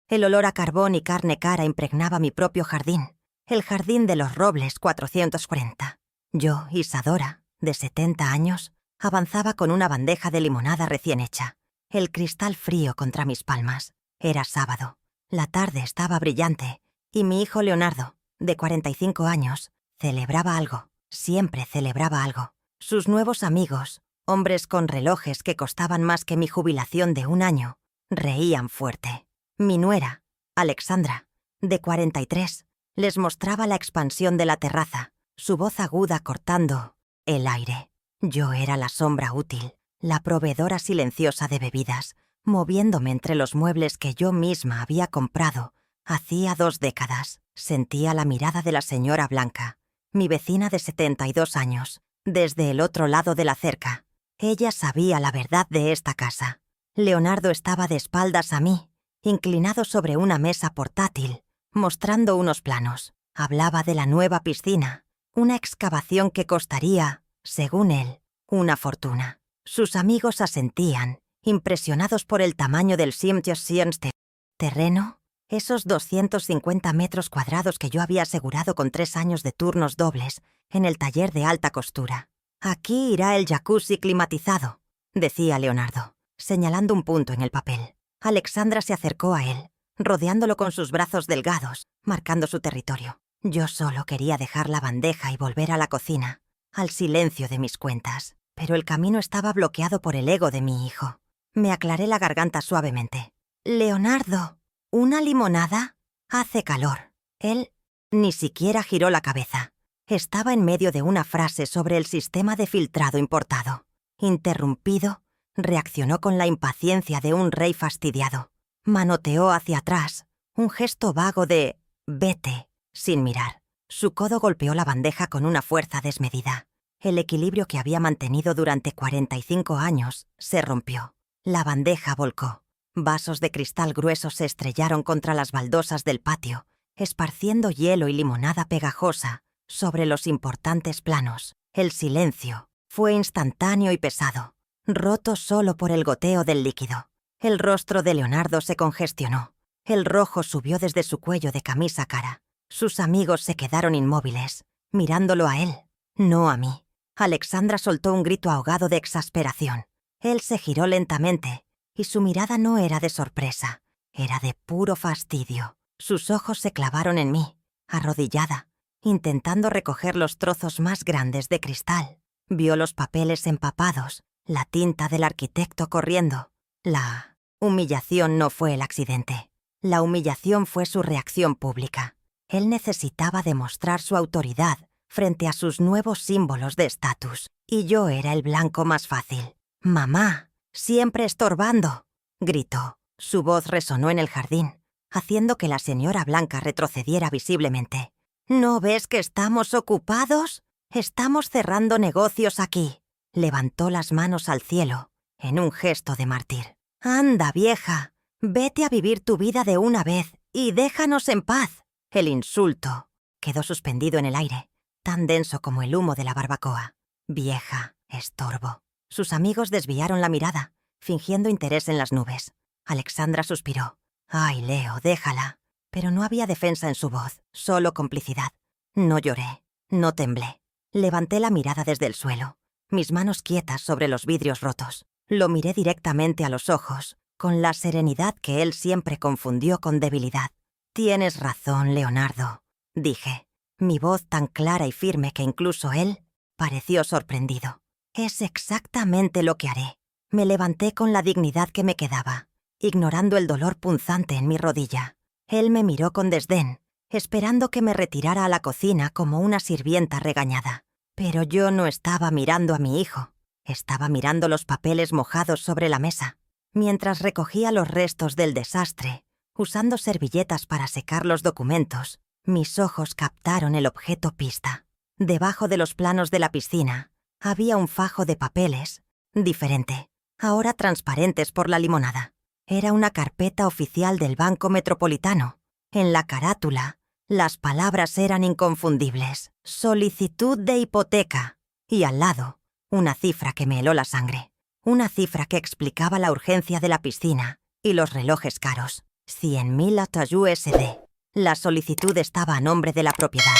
El olor a carbón y carne cara impregnaba mi propio jardín, el jardín de los Robles 440. Yo, Isadora, de 70 años, avanzaba con una bandeja de limonada recién hecha, el cristal frío contra mis palmas. Era sábado. La tarde estaba brillante y mi hijo Leonardo, de 45 años, celebraba algo. Siempre celebraba algo. Sus nuevos amigos, hombres con relojes que costaban más que mi jubilación de 1 año, reían fuerte. Mi nuera, Alexandra, de 43, les mostraba la expansión de la terraza, su voz aguda cortando el aire. Yo era la sombra útil, la proveedora silenciosa de bebidas, moviéndome entre los muebles que yo misma había comprado hacía 2 décadas. Sentía la mirada de la señora Blanca, mi vecina de 72 años, desde el otro lado de la cerca. Ella sabía la verdad de esta casa. Leonardo estaba de espaldas a mí, inclinado sobre una mesa portátil, mostrando unos planos. Hablaba de la nueva piscina, una excavación que costaría, según él, una fortuna. Sus amigos asentían, impresionados por el tamaño del siguiente terreno, esos 250 metros cuadrados que yo había asegurado con 3 años de turnos dobles en el taller de alta costura. Aquí irá el jacuzzi climatizado, decía Leonardo, señalando un punto en el papel. Alexandra se acercó a él, rodeándolo con sus brazos delgados, marcando su territorio. Yo solo quería dejar la bandeja y volver a la cocina, al silencio de mis cuentas. Pero el camino estaba bloqueado por el ego de mi hijo. Me aclaré la garganta suavemente. «Leonardo, ¿una limonada? Hace calor». Él ni siquiera giró la cabeza. Estaba en medio de una frase sobre el sistema de filtrado importado. Interrumpido, reaccionó con la impaciencia de un rey fastidiado. Manoteó hacia atrás, un gesto vago de «vete», sin mirar. Su codo golpeó la bandeja con una fuerza desmedida. El equilibrio que había mantenido durante 45 años se rompió. La bandeja volcó. Vasos de cristal gruesos se estrellaron contra las baldosas del patio, esparciendo hielo y limonada pegajosa sobre los importantes planos. El silencio fue instantáneo y pesado, roto solo por el goteo del líquido. El rostro de Leonardo se congestionó. El rojo subió desde su cuello de camisa cara. Sus amigos se quedaron inmóviles, mirándolo a él, no a mí. Alexandra soltó un grito ahogado de exasperación. Él se giró lentamente, y su mirada no era de sorpresa, era de puro fastidio. Sus ojos se clavaron en mí, arrodillada, intentando recoger los trozos más grandes de cristal. Vio los papeles empapados, la tinta del arquitecto corriendo. La humillación no fue el accidente. La humillación fue su reacción pública. Él necesitaba demostrar su autoridad frente a sus nuevos símbolos de estatus, y yo era el blanco más fácil. «Mamá, siempre estorbando», gritó. Su voz resonó en el jardín, haciendo que la señora Blanca retrocediera visiblemente. «¿No ves que estamos ocupados? Estamos cerrando negocios aquí». Levantó las manos al cielo, en un gesto de mártir. «Anda, vieja, vete a vivir tu vida de una vez y déjanos en paz». El insulto quedó suspendido en el aire, tan denso como el humo de la barbacoa. Vieja, estorbo. Sus amigos desviaron la mirada, fingiendo interés en las nubes. Alexandra suspiró. «Ay, Leo, déjala». Pero no había defensa en su voz, solo complicidad. No lloré, no temblé. Levanté la mirada desde el suelo, mis manos quietas sobre los vidrios rotos. Lo miré directamente a los ojos, con la serenidad que él siempre confundió con debilidad. «Tienes razón, Leonardo», dije. Mi voz tan clara y firme que incluso él pareció sorprendido. «Es exactamente lo que haré». Me levanté con la dignidad que me quedaba, ignorando el dolor punzante en mi rodilla. Él me miró con desdén, esperando que me retirara a la cocina como una sirvienta regañada. Pero yo no estaba mirando a mi hijo. Estaba mirando los papeles mojados sobre la mesa, mientras recogía los restos del desastre, usando servilletas para secar los documentos. Mis ojos captaron el objeto pista. Debajo de los planos de la piscina había un fajo de papeles, diferente, ahora transparentes por la limonada. Era una carpeta oficial del Banco Metropolitano. En la carátula, las palabras eran inconfundibles. «Solicitud de hipoteca». Y al lado, una cifra que me heló la sangre. Una cifra que explicaba la urgencia de la piscina y los relojes caros. 100.000 USD. La solicitud estaba a nombre de la propiedad.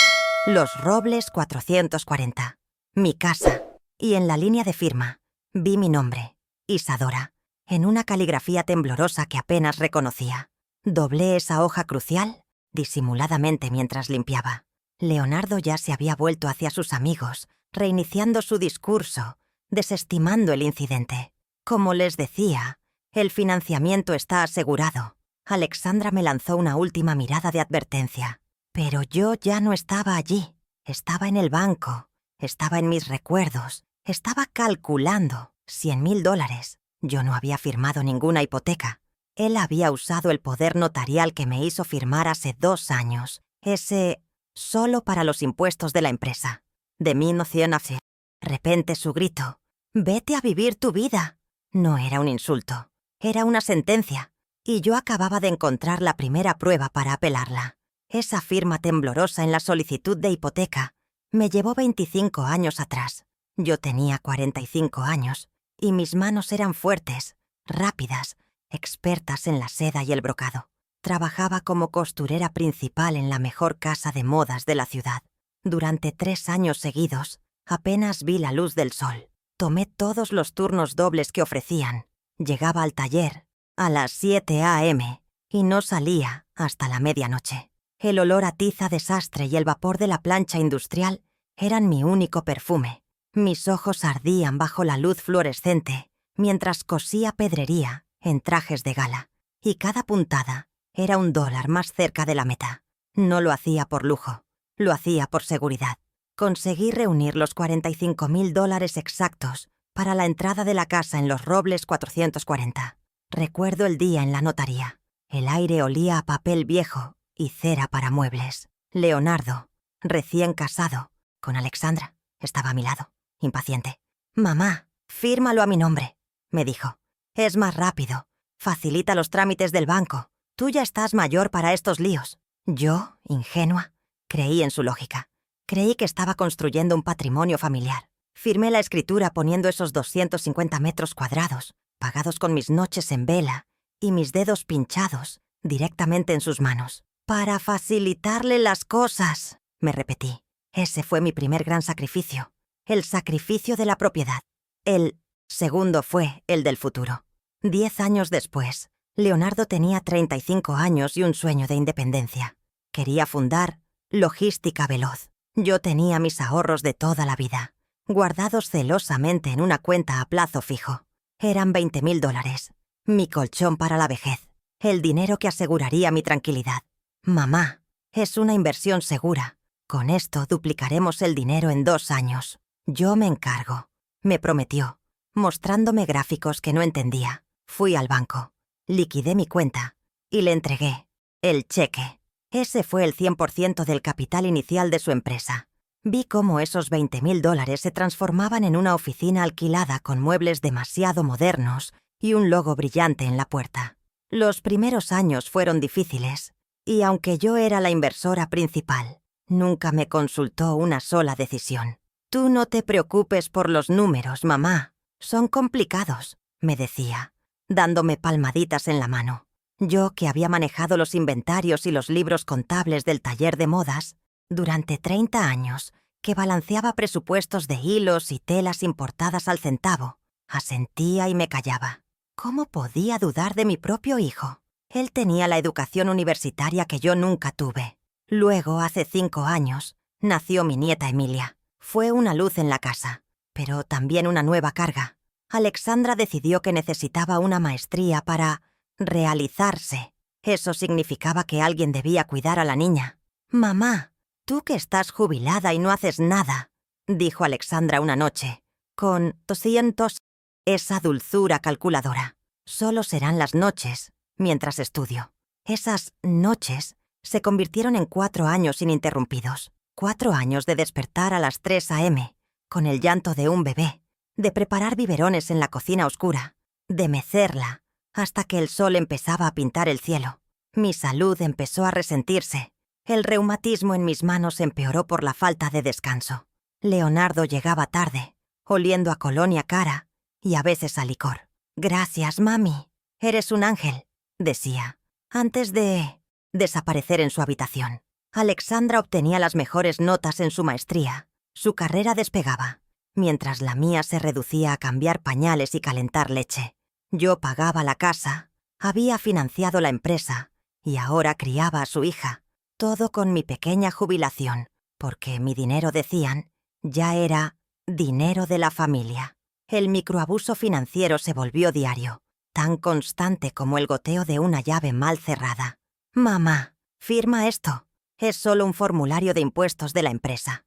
Los Robles 440. Mi casa. Y en la línea de firma vi mi nombre, Isadora, en una caligrafía temblorosa que apenas reconocía. Doblé esa hoja crucial disimuladamente mientras limpiaba. Leonardo ya se había vuelto hacia sus amigos, reiniciando su discurso, desestimando el incidente. Como les decía, el financiamiento está asegurado. Alexandra me lanzó una última mirada de advertencia. Pero yo ya no estaba allí. Estaba en el banco. Estaba en mis recuerdos. Estaba calculando $100.000. Yo no había firmado ninguna hipoteca. Él había usado el poder notarial que me hizo firmar hace 2 años. Ese solo para los impuestos de la empresa. De mí no se nace. De repente su grito. «Vete a vivir tu vida». No era un insulto. Era una sentencia. Y yo acababa de encontrar la primera prueba para apelarla. Esa firma temblorosa en la solicitud de hipoteca me llevó 25 años atrás. Yo tenía 45 años y mis manos eran fuertes, rápidas, expertas en la seda y el brocado. Trabajaba como costurera principal en la mejor casa de modas de la ciudad. Durante 3 años seguidos, apenas vi la luz del sol. Tomé todos los turnos dobles que ofrecían. Llegaba al taller a las 7 a.m. y no salía hasta la medianoche. El olor a tiza de sastre y el vapor de la plancha industrial eran mi único perfume. Mis ojos ardían bajo la luz fluorescente mientras cosía pedrería en trajes de gala. Y cada puntada era $1 más cerca de la meta. No lo hacía por lujo, lo hacía por seguridad. Conseguí reunir los $45.000 exactos para la entrada de la casa en Los Robles 440. Recuerdo el día en la notaría. El aire olía a papel viejo y cera para muebles. Leonardo, recién casado, con Alexandra, estaba a mi lado, impaciente. «Mamá, fírmalo a mi nombre», me dijo. «Es más rápido. Facilita los trámites del banco. Tú ya estás mayor para estos líos». Yo, ingenua, creí en su lógica. Creí que estaba construyendo un patrimonio familiar. Firmé la escritura poniendo esos 250 metros cuadrados, pagados con mis noches en vela y mis dedos pinchados directamente en sus manos. «Para facilitarle las cosas», me repetí. Ese fue mi primer gran sacrificio. El sacrificio de la propiedad. El segundo fue el del futuro. 10 años después, Leonardo tenía 35 años y un sueño de independencia. Quería fundar Logística Veloz. Yo tenía mis ahorros de toda la vida, guardados celosamente en una cuenta a plazo fijo. Eran $20.000, mi colchón para la vejez, el dinero que aseguraría mi tranquilidad. «Mamá, es una inversión segura. Con esto duplicaremos el dinero en 2 años. Yo me encargo», me prometió, mostrándome gráficos que no entendía. Fui al banco, liquidé mi cuenta y le entregué el cheque. Ese fue el 100% del capital inicial de su empresa. Vi cómo esos $20.000 se transformaban en una oficina alquilada con muebles demasiado modernos y un logo brillante en la puerta. Los primeros años fueron difíciles, y aunque yo era la inversora principal, nunca me consultó una sola decisión. «Tú no te preocupes por los números, mamá. Son complicados», me decía, dándome palmaditas en la mano. Yo, que había manejado los inventarios y los libros contables del taller de modas durante 30 años, que balanceaba presupuestos de hilos y telas importadas al centavo, asentía y me callaba. ¿Cómo podía dudar de mi propio hijo? Él tenía la educación universitaria que yo nunca tuve. Luego, hace 5 años, nació mi nieta Emilia. Fue una luz en la casa, pero también una nueva carga. Alexandra decidió que necesitaba una maestría para realizarse. Eso significaba que alguien debía cuidar a la niña. «Mamá, tú que estás jubilada y no haces nada», dijo Alexandra una noche, con 200, esa dulzura calculadora. «Solo serán las noches, mientras estudio». Esas noches se convirtieron en 4 años ininterrumpidos. 4 años de despertar a las 3 a.m., con el llanto de un bebé, de preparar biberones en la cocina oscura, de mecerla hasta que el sol empezaba a pintar el cielo. Mi salud empezó a resentirse. El reumatismo en mis manos empeoró por la falta de descanso. Leonardo llegaba tarde, oliendo a colonia cara y a veces a licor. «Gracias, mami. Eres un ángel», decía. Antes de desaparecer en su habitación, Alexandra obtenía las mejores notas en su maestría. Su carrera despegaba, mientras la mía se reducía a cambiar pañales y calentar leche. Yo pagaba la casa, había financiado la empresa y ahora criaba a su hija, todo con mi pequeña jubilación, porque mi dinero, decían, ya era dinero de la familia. El microabuso financiero se volvió diario, tan constante como el goteo de una llave mal cerrada. «Mamá, firma esto. Es solo un formulario de impuestos de la empresa».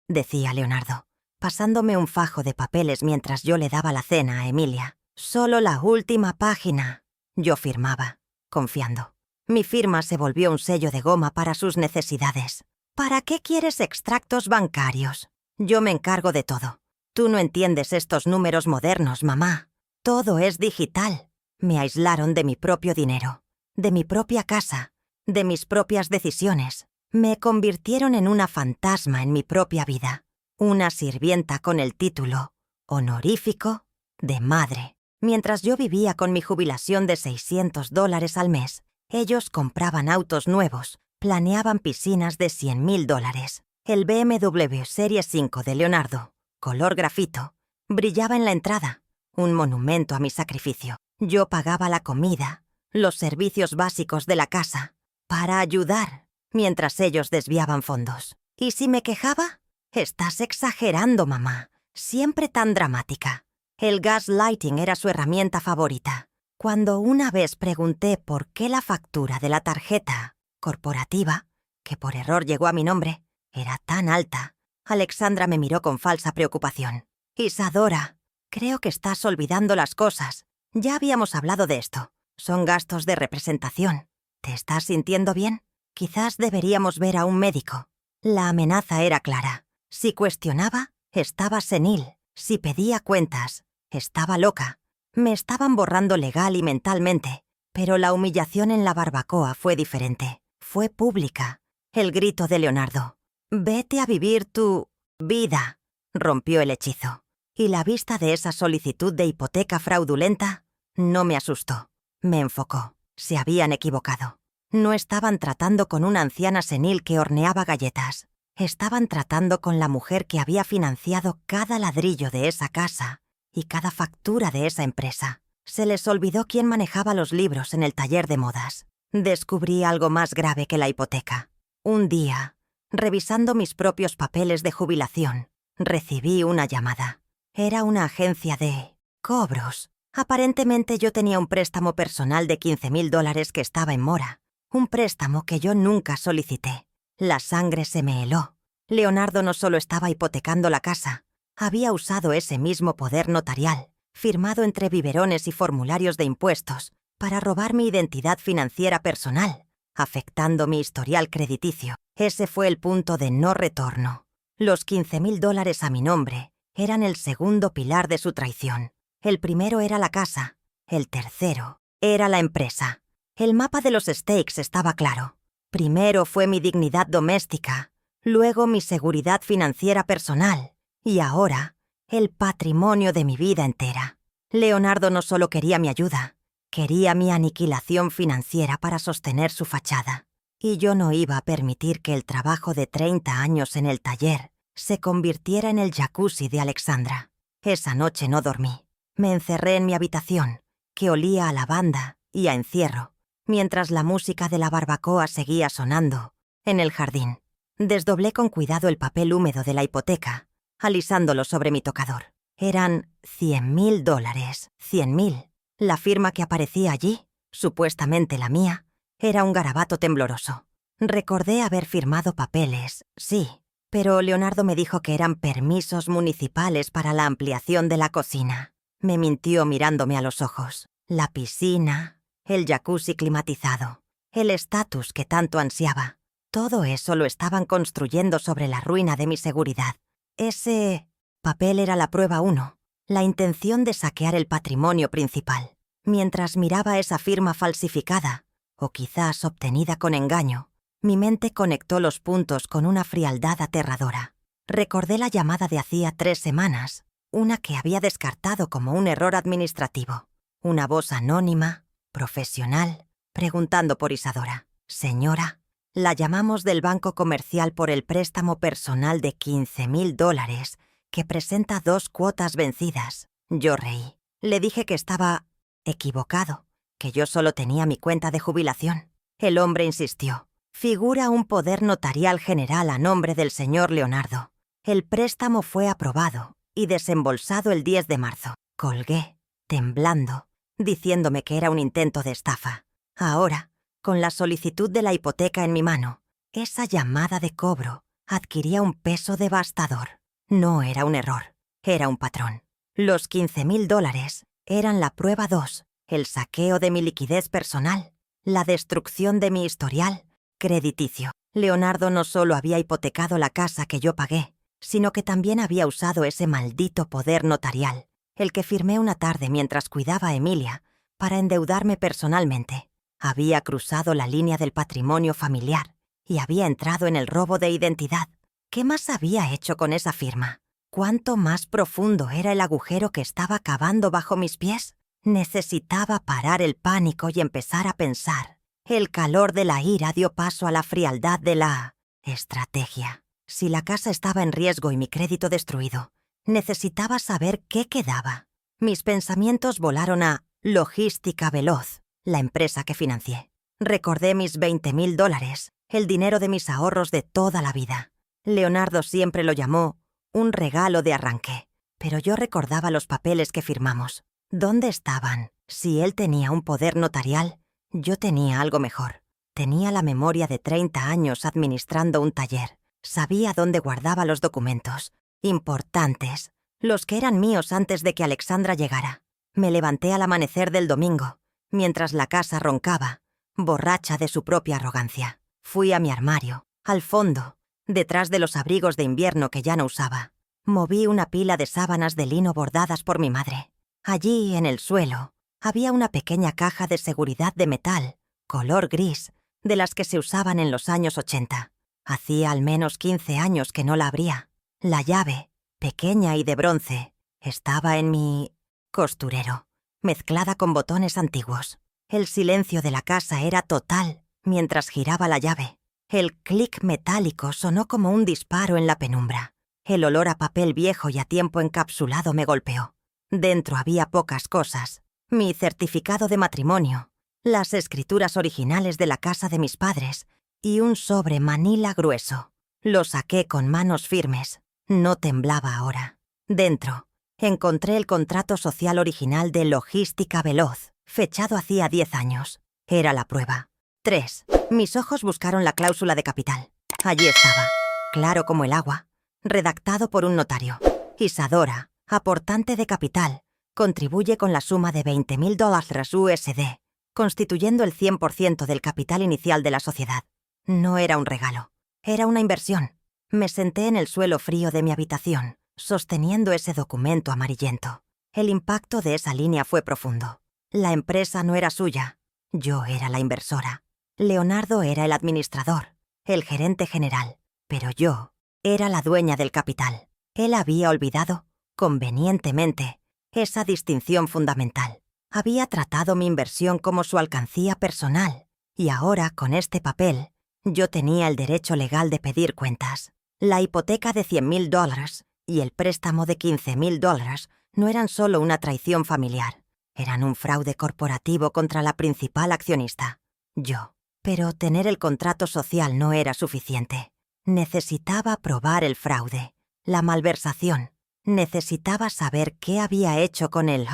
decía Leonardo, pasándome un fajo de papeles mientras yo le daba la cena a Emilia. «Solo la última página». Yo firmaba, confiando. Mi firma se volvió un sello de goma para sus necesidades. «¿Para qué quieres extractos bancarios? Yo me encargo de todo. Tú no entiendes estos números modernos, mamá. Todo es digital». Me aislaron de mi propio dinero, de mi propia casa, de mis propias decisiones. Me convirtieron en una fantasma en mi propia vida. Una sirvienta con el título honorífico de madre. Mientras yo vivía con mi jubilación de $600 al mes, ellos compraban autos nuevos, planeaban piscinas de $100,000. El BMW Serie 5 de Leonardo, color grafito, brillaba en la entrada, un monumento a mi sacrificio. Yo pagaba la comida, los servicios básicos de la casa, para ayudar, mientras ellos desviaban fondos. ¿Y si me quejaba? «Estás exagerando, mamá. Siempre tan dramática». El gaslighting era su herramienta favorita. Cuando una vez pregunté por qué la factura de la tarjeta corporativa, que por error llegó a mi nombre, era tan alta, Alexandra me miró con falsa preocupación. «Isadora, creo que estás olvidando las cosas. Ya habíamos hablado de esto. Son gastos de representación. ¿Te estás sintiendo bien? Quizás deberíamos ver a un médico». La amenaza era clara. Si cuestionaba, estaba senil. Si pedía cuentas, estaba loca. Me estaban borrando legal y mentalmente, pero la humillación en la barbacoa fue diferente. Fue pública. El grito de Leonardo. «Vete a vivir tu vida», rompió el hechizo. Y la vista de esa solicitud de hipoteca fraudulenta no me asustó. Me enfocó. Se habían equivocado. No estaban tratando con una anciana senil que horneaba galletas. Estaban tratando con la mujer que había financiado cada ladrillo de esa casa y cada factura de esa empresa. Se les olvidó quién manejaba los libros en el taller de modas. Descubrí algo más grave que la hipoteca. Un día, revisando mis propios papeles de jubilación, recibí una llamada. Era una agencia de cobros. Aparentemente yo tenía un préstamo personal de $15,000 que estaba en mora. Un préstamo que yo nunca solicité. La sangre se me heló. Leonardo no solo estaba hipotecando la casa, había usado ese mismo poder notarial, firmado entre biberones y formularios de impuestos, para robar mi identidad financiera personal, afectando mi historial crediticio. Ese fue el punto de no retorno. Los $15,000 a mi nombre eran el segundo pilar de su traición. El primero era la casa, el tercero era la empresa. El mapa de los stakes estaba claro. Primero fue mi dignidad doméstica, luego mi seguridad financiera personal, y ahora el patrimonio de mi vida entera. Leonardo no solo quería mi ayuda, quería mi aniquilación financiera para sostener su fachada. Y yo no iba a permitir que el trabajo de 30 años en el taller se convirtiera en el jacuzzi de Alexandra. Esa noche no dormí. Me encerré en mi habitación, que olía a lavanda y a encierro, mientras la música de la barbacoa seguía sonando en el jardín. Desdoblé con cuidado el papel húmedo de la hipoteca, alisándolo sobre mi tocador. Eran $100,000. 100,000. La firma que aparecía allí, supuestamente la mía, era un garabato tembloroso. Recordé haber firmado papeles, sí, pero Leonardo me dijo que eran permisos municipales para la ampliación de la cocina. Me mintió mirándome a los ojos. La piscina, el jacuzzi climatizado, el estatus que tanto ansiaba. Todo eso lo estaban construyendo sobre la ruina de mi seguridad. Ese papel era la prueba 1, la intención de saquear el patrimonio principal. Mientras miraba esa firma falsificada, o quizás obtenida con engaño, mi mente conectó los puntos con una frialdad aterradora. Recordé la llamada de hacía 3 semanas, una que había descartado como un error administrativo. Una voz anónima, profesional, preguntando por Isadora. «Señora, la llamamos del banco comercial por el préstamo personal de $15,000 que presenta 2 cuotas vencidas». Yo reí. Le dije que estaba equivocado, que yo solo tenía mi cuenta de jubilación. El hombre insistió. «Figura un poder notarial general a nombre del señor Leonardo. El préstamo fue aprobado y desembolsado el 10 de marzo. Colgué, temblando, diciéndome que era un intento de estafa. Ahora, con la solicitud de la hipoteca en mi mano, esa llamada de cobro adquiría un peso devastador. No era un error, era un patrón. Los $15,000 eran la prueba 2, el saqueo de mi liquidez personal, la destrucción de mi historial crediticio. Leonardo no solo había hipotecado la casa que yo pagué, sino que también había usado ese maldito poder notarial, el que firmé una tarde mientras cuidaba a Emilia, para endeudarme personalmente. Había cruzado la línea del patrimonio familiar y había entrado en el robo de identidad. ¿Qué más había hecho con esa firma? ¿Cuánto más profundo era el agujero que estaba cavando bajo mis pies? Necesitaba parar el pánico y empezar a pensar. El calor de la ira dio paso a la frialdad de la estrategia. Si la casa estaba en riesgo y mi crédito destruido, necesitaba saber qué quedaba. Mis pensamientos volaron a Logística Veloz, la empresa que financié. Recordé mis $20,000, el dinero de mis ahorros de toda la vida. Leonardo siempre lo llamó un regalo de arranque, pero yo recordaba los papeles que firmamos. ¿Dónde estaban? Si él tenía un poder notarial, yo tenía algo mejor. Tenía la memoria de 30 años administrando un taller. Sabía dónde guardaba los documentos, importantes, los que eran míos antes de que Alexandra llegara. Me levanté al amanecer del domingo, mientras la casa roncaba, borracha de su propia arrogancia. Fui a mi armario, al fondo, detrás de los abrigos de invierno que ya no usaba. Moví una pila de sábanas de lino bordadas por mi madre. Allí, en el suelo, había una pequeña caja de seguridad de metal, color gris, de las que se usaban en los años 80. Hacía al menos 15 años que no la abría. La llave, pequeña y de bronce, estaba en mi costurero, mezclada con botones antiguos. El silencio de la casa era total mientras giraba la llave. El clic metálico sonó como un disparo en la penumbra. El olor a papel viejo y a tiempo encapsulado me golpeó. Dentro había pocas cosas. Mi certificado de matrimonio, las escrituras originales de la casa de mis padres y un sobre manila grueso. Lo saqué con manos firmes. No temblaba ahora. Dentro, encontré el contrato social original de Logística Veloz, fechado hacía 10 años. Era la prueba. 3. Mis ojos buscaron la cláusula de capital. Allí estaba, claro como el agua, redactado por un notario. Isadora, aportante de capital, contribuye con la suma de $20,000 USD, constituyendo el 100% del capital inicial de la sociedad. No era un regalo, era una inversión. Me senté en el suelo frío de mi habitación, sosteniendo ese documento amarillento. El impacto de esa línea fue profundo. La empresa no era suya, yo era la inversora. Leonardo era el administrador, el gerente general, pero yo era la dueña del capital. Él había olvidado, convenientemente, esa distinción fundamental. Había tratado mi inversión como su alcancía personal, y ahora, con este papel, yo tenía el derecho legal de pedir cuentas. La hipoteca de $100,000 y el préstamo de $15,000 no eran solo una traición familiar, eran un fraude corporativo contra la principal accionista, yo. Pero tener el contrato social no era suficiente. Necesitaba probar el fraude, la malversación. Necesitaba saber qué había hecho con el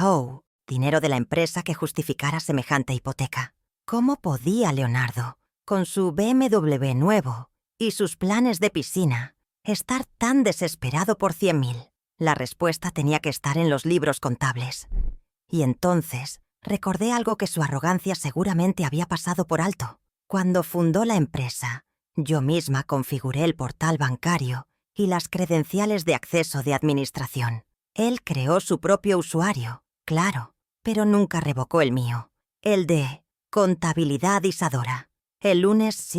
dinero de la empresa que justificara semejante hipoteca. ¿Cómo podía Leonardo, con su BMW nuevo y sus planes de piscina, estar tan desesperado por 100,000? La respuesta tenía que estar en los libros contables. Y entonces recordé algo que su arrogancia seguramente había pasado por alto. Cuando fundó la empresa, yo misma configuré el portal bancario y las credenciales de acceso de administración. Él creó su propio usuario, claro, pero nunca revocó el mío, el de Contabilidad Isadora. El lunes,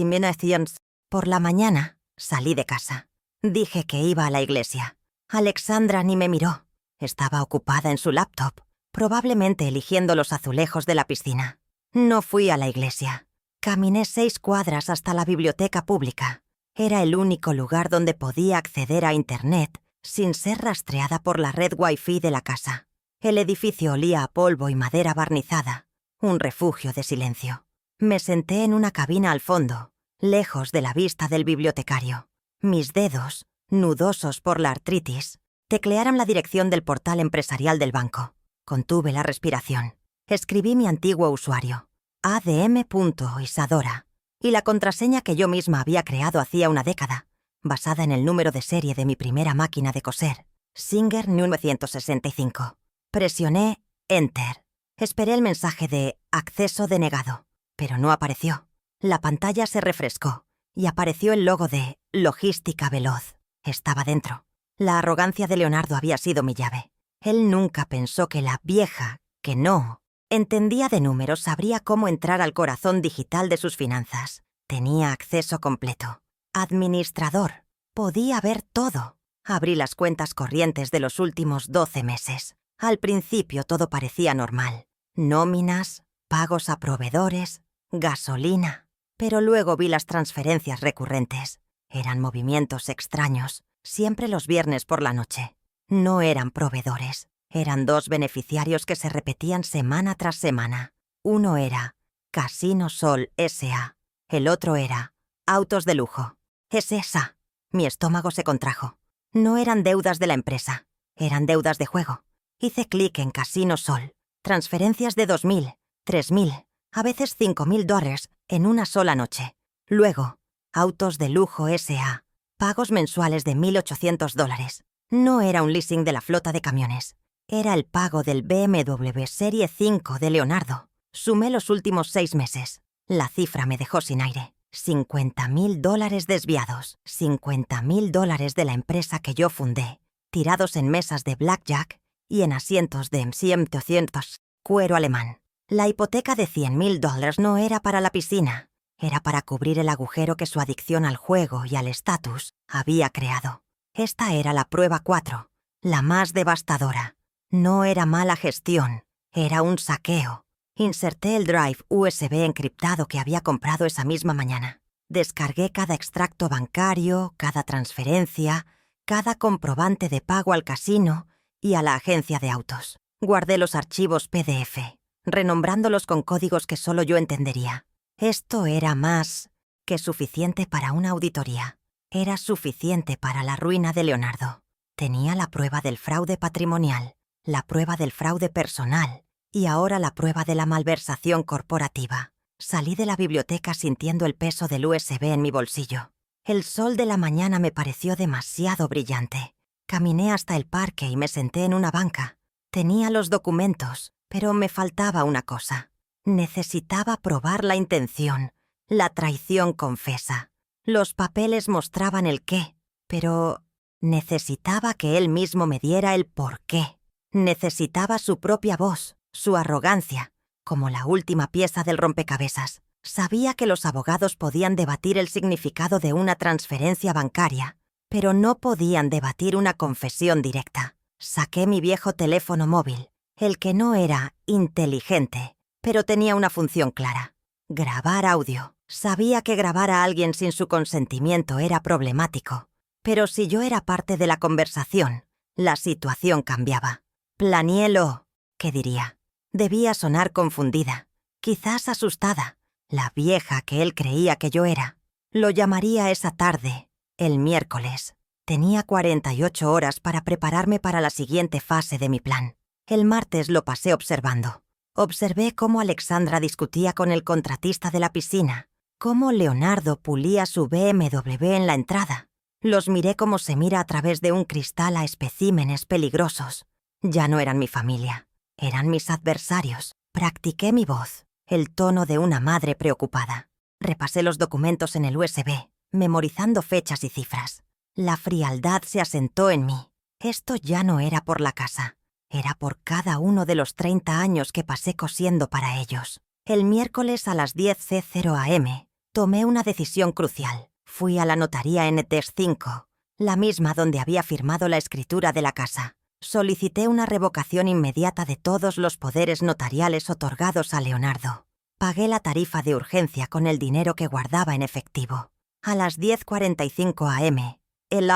por la mañana, salí de casa. Dije que iba a la iglesia. Alexandra ni me miró. Estaba ocupada en su laptop, probablemente eligiendo los azulejos de la piscina. No fui a la iglesia. Caminé 6 cuadras hasta la biblioteca pública. Era el único lugar donde podía acceder a Internet sin ser rastreada por la red Wi-Fi de la casa. El edificio olía a polvo y madera barnizada, un refugio de silencio. Me senté en una cabina al fondo, lejos de la vista del bibliotecario. Mis dedos, nudosos por la artritis, teclearon la dirección del portal empresarial del banco. Contuve la respiración. Escribí mi antiguo usuario, adm.isadora, y la contraseña que yo misma había creado hacía una década, basada en el número de serie de mi primera máquina de coser, Singer 1965. Presioné Enter. Esperé el mensaje de acceso denegado, pero no apareció. La pantalla se refrescó y apareció el logo de Logística Veloz. Estaba dentro. La arrogancia de Leonardo había sido mi llave. Él nunca pensó que la vieja, que no entendía de números, sabría cómo entrar al corazón digital de sus finanzas. Tenía acceso completo. Administrador. Podía ver todo. Abrí las cuentas corrientes de los últimos 12 meses. Al principio todo parecía normal. Nóminas, pagos a proveedores, gasolina. Pero luego vi las transferencias recurrentes. Eran movimientos extraños, siempre los viernes por la noche. No eran proveedores. Eran 2 beneficiarios que se repetían semana tras semana. Uno era Casino Sol S.A. El otro era Autos de Lujo. Es esa. Mi estómago se contrajo. No eran deudas de la empresa. Eran deudas de juego. Hice clic en Casino Sol. Transferencias de $2,000, $3,000, a veces $5,000 en una sola noche. Luego, Autos de Lujo S.A. Pagos mensuales de $1,800. No era un leasing de la flota de camiones. Era el pago del BMW Serie 5 de Leonardo. Sumé los últimos 6 meses. La cifra me dejó sin aire. $50,000 desviados. $50,000 de la empresa que yo fundé, tirados en mesas de blackjack y en asientos de MC200, cuero alemán. La hipoteca de $100,000 no era para la piscina. Era para cubrir el agujero que su adicción al juego y al estatus había creado. Esta era la prueba 4, la más devastadora. No era mala gestión, era un saqueo. Inserté el drive USB encriptado que había comprado esa misma mañana. Descargué cada extracto bancario, cada transferencia, cada comprobante de pago al casino y a la agencia de autos. Guardé los archivos PDF, renombrándolos con códigos que solo yo entendería. Esto era más que suficiente para una auditoría. Era suficiente para la ruina de Leonardo. Tenía la prueba del fraude patrimonial, la prueba del fraude personal y ahora la prueba de la malversación corporativa. Salí de la biblioteca sintiendo el peso del USB en mi bolsillo. El sol de la mañana me pareció demasiado brillante. Caminé hasta el parque y me senté en una banca. Tenía los documentos, pero me faltaba una cosa. Necesitaba probar la intención, la traición confesa. Los papeles mostraban el qué, pero necesitaba que él mismo me diera el por qué. Necesitaba su propia voz, su arrogancia, como la última pieza del rompecabezas. Sabía que los abogados podían debatir el significado de una transferencia bancaria, pero no podían debatir una confesión directa. Saqué mi viejo teléfono móvil, el que no era inteligente, pero tenía una función clara: grabar audio. Sabía que grabar a alguien sin su consentimiento era problemático, pero si yo era parte de la conversación, la situación cambiaba. Planéelo, ¿qué diría? Debía sonar confundida, quizás asustada, la vieja que él creía que yo era. Lo llamaría esa tarde, el miércoles. Tenía 48 horas para prepararme para la siguiente fase de mi plan. El martes lo pasé observando. Observé cómo Alexandra discutía con el contratista de la piscina, cómo Leonardo pulía su BMW en la entrada. Los miré como se mira a través de un cristal a especímenes peligrosos. Ya no eran mi familia, eran mis adversarios. Practiqué mi voz, el tono de una madre preocupada. Repasé los documentos en el USB, memorizando fechas y cifras. La frialdad se asentó en mí. Esto ya no era por la casa, era por cada uno de los 30 años que pasé cosiendo para ellos. El miércoles a las 10:00 am, tomé una decisión crucial. Fui a la notaría en ETES 5, la misma donde había firmado la escritura de la casa. Solicité una revocación inmediata de todos los poderes notariales otorgados a Leonardo. Pagué la tarifa de urgencia con el dinero que guardaba en efectivo. A las 10:45 am, el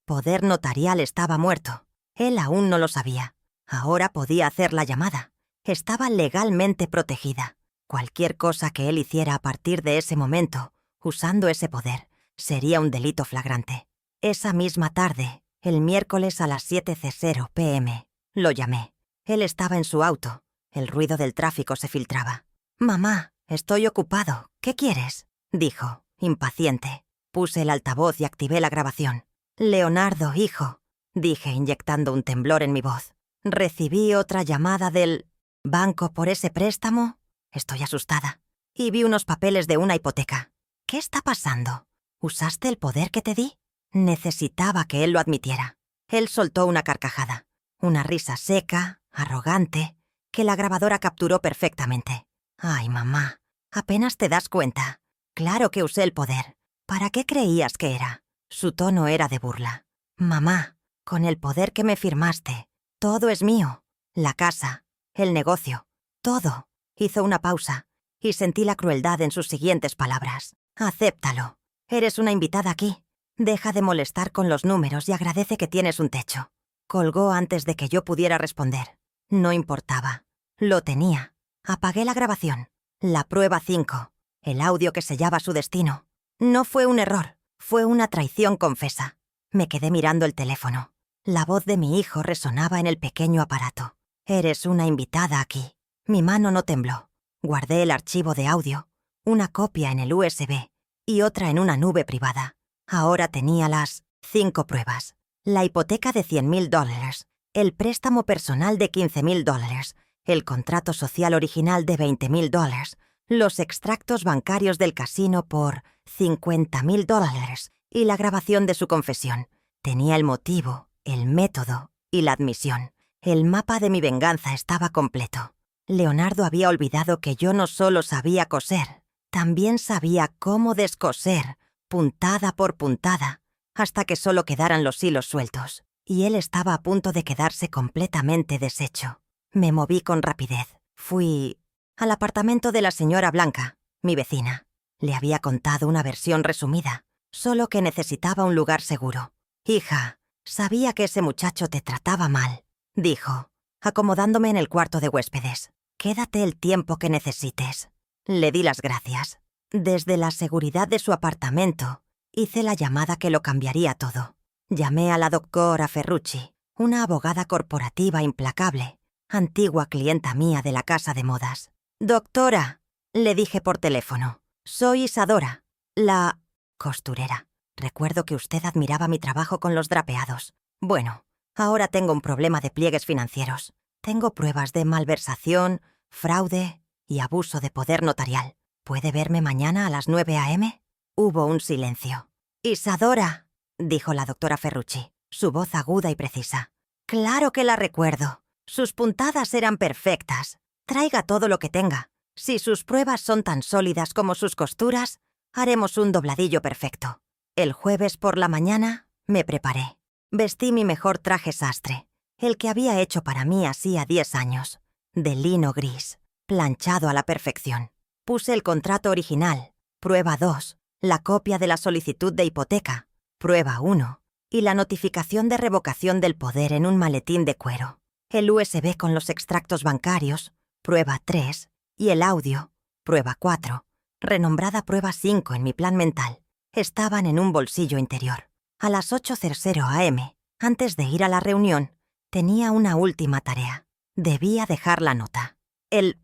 poder notarial estaba muerto. Él aún no lo sabía. Ahora podía hacer la llamada. Estaba legalmente protegida. Cualquier cosa que él hiciera a partir de ese momento, usando ese poder, sería un delito flagrante. Esa misma tarde, el miércoles a las 7:00 p.m., lo llamé. Él estaba en su auto. El ruido del tráfico se filtraba. «Mamá, estoy ocupado. ¿Qué quieres?», dijo, impaciente. Puse el altavoz y activé la grabación. «Leonardo, hijo», dije, inyectando un temblor en mi voz. «Recibí otra llamada del banco por ese préstamo. Estoy asustada. Y vi unos papeles de una hipoteca. ¿Qué está pasando? ¿Usaste el poder que te di?». Necesitaba que él lo admitiera. Él soltó una carcajada. Una risa seca, arrogante, que la grabadora capturó perfectamente. «Ay, mamá, apenas te das cuenta. Claro que usé el poder. ¿Para qué creías que era?». Su tono era de burla. «Mamá, con el poder que me firmaste, todo es mío. La casa, el negocio, todo». Hizo una pausa y sentí la crueldad en sus siguientes palabras. «Acéptalo. Eres una invitada aquí. Deja de molestar con los números y agradece que tienes un techo». Colgó antes de que yo pudiera responder. No importaba. Lo tenía. Apagué la grabación. La prueba 5. El audio que sellaba su destino. No fue un error. Fue una traición confesa. Me quedé mirando el teléfono. La voz de mi hijo resonaba en el pequeño aparato. «Eres una invitada aquí». Mi mano no tembló. Guardé el archivo de audio, una copia en el USB y otra en una nube privada. Ahora tenía las 5 pruebas. La hipoteca de $100,000, el préstamo personal de $15,000, el contrato social original de $20,000, los extractos bancarios del casino por $50,000 y la grabación de su confesión. Tenía el motivo, el método y la admisión. El mapa de mi venganza estaba completo. Leonardo había olvidado que yo no solo sabía coser, también sabía cómo descoser, puntada por puntada, hasta que solo quedaran los hilos sueltos, y él estaba a punto de quedarse completamente deshecho. Me moví con rapidez. Fui al apartamento de la señora Blanca, mi vecina. Le había contado una versión resumida, solo que necesitaba un lugar seguro. «Hija, sabía que ese muchacho te trataba mal», dijo, acomodándome en el cuarto de huéspedes. «Quédate el tiempo que necesites». Le di las gracias. Desde la seguridad de su apartamento, hice la llamada que lo cambiaría todo. Llamé a la doctora Ferrucci, una abogada corporativa implacable, antigua clienta mía de la casa de modas. «Doctora», le dije por teléfono, «soy Isadora, la costurera. Recuerdo que usted admiraba mi trabajo con los drapeados. Bueno, ahora tengo un problema de pliegues financieros. Tengo pruebas de malversación, fraude y abuso de poder notarial. ¿Puede verme mañana a las 9 am? Hubo un silencio. «Isadora», dijo la doctora Ferrucci, su voz aguda y precisa. «Claro que la recuerdo. Sus puntadas eran perfectas. Traiga todo lo que tenga. Si sus pruebas son tan sólidas como sus costuras, haremos un dobladillo perfecto». El jueves por la mañana me preparé. Vestí mi mejor traje sastre, el que había hecho para mí hacía 10 años, de lino gris, planchado a la perfección. Puse el contrato original, prueba 2, la copia de la solicitud de hipoteca, prueba 1, y la notificación de revocación del poder en un maletín de cuero, el USB con los extractos bancarios, prueba 3, y el audio, prueba 4, renombrada prueba 5 en mi plan mental, estaban en un bolsillo interior. A las 8:00 am, antes de ir a la reunión, tenía una última tarea. Debía dejar la nota. El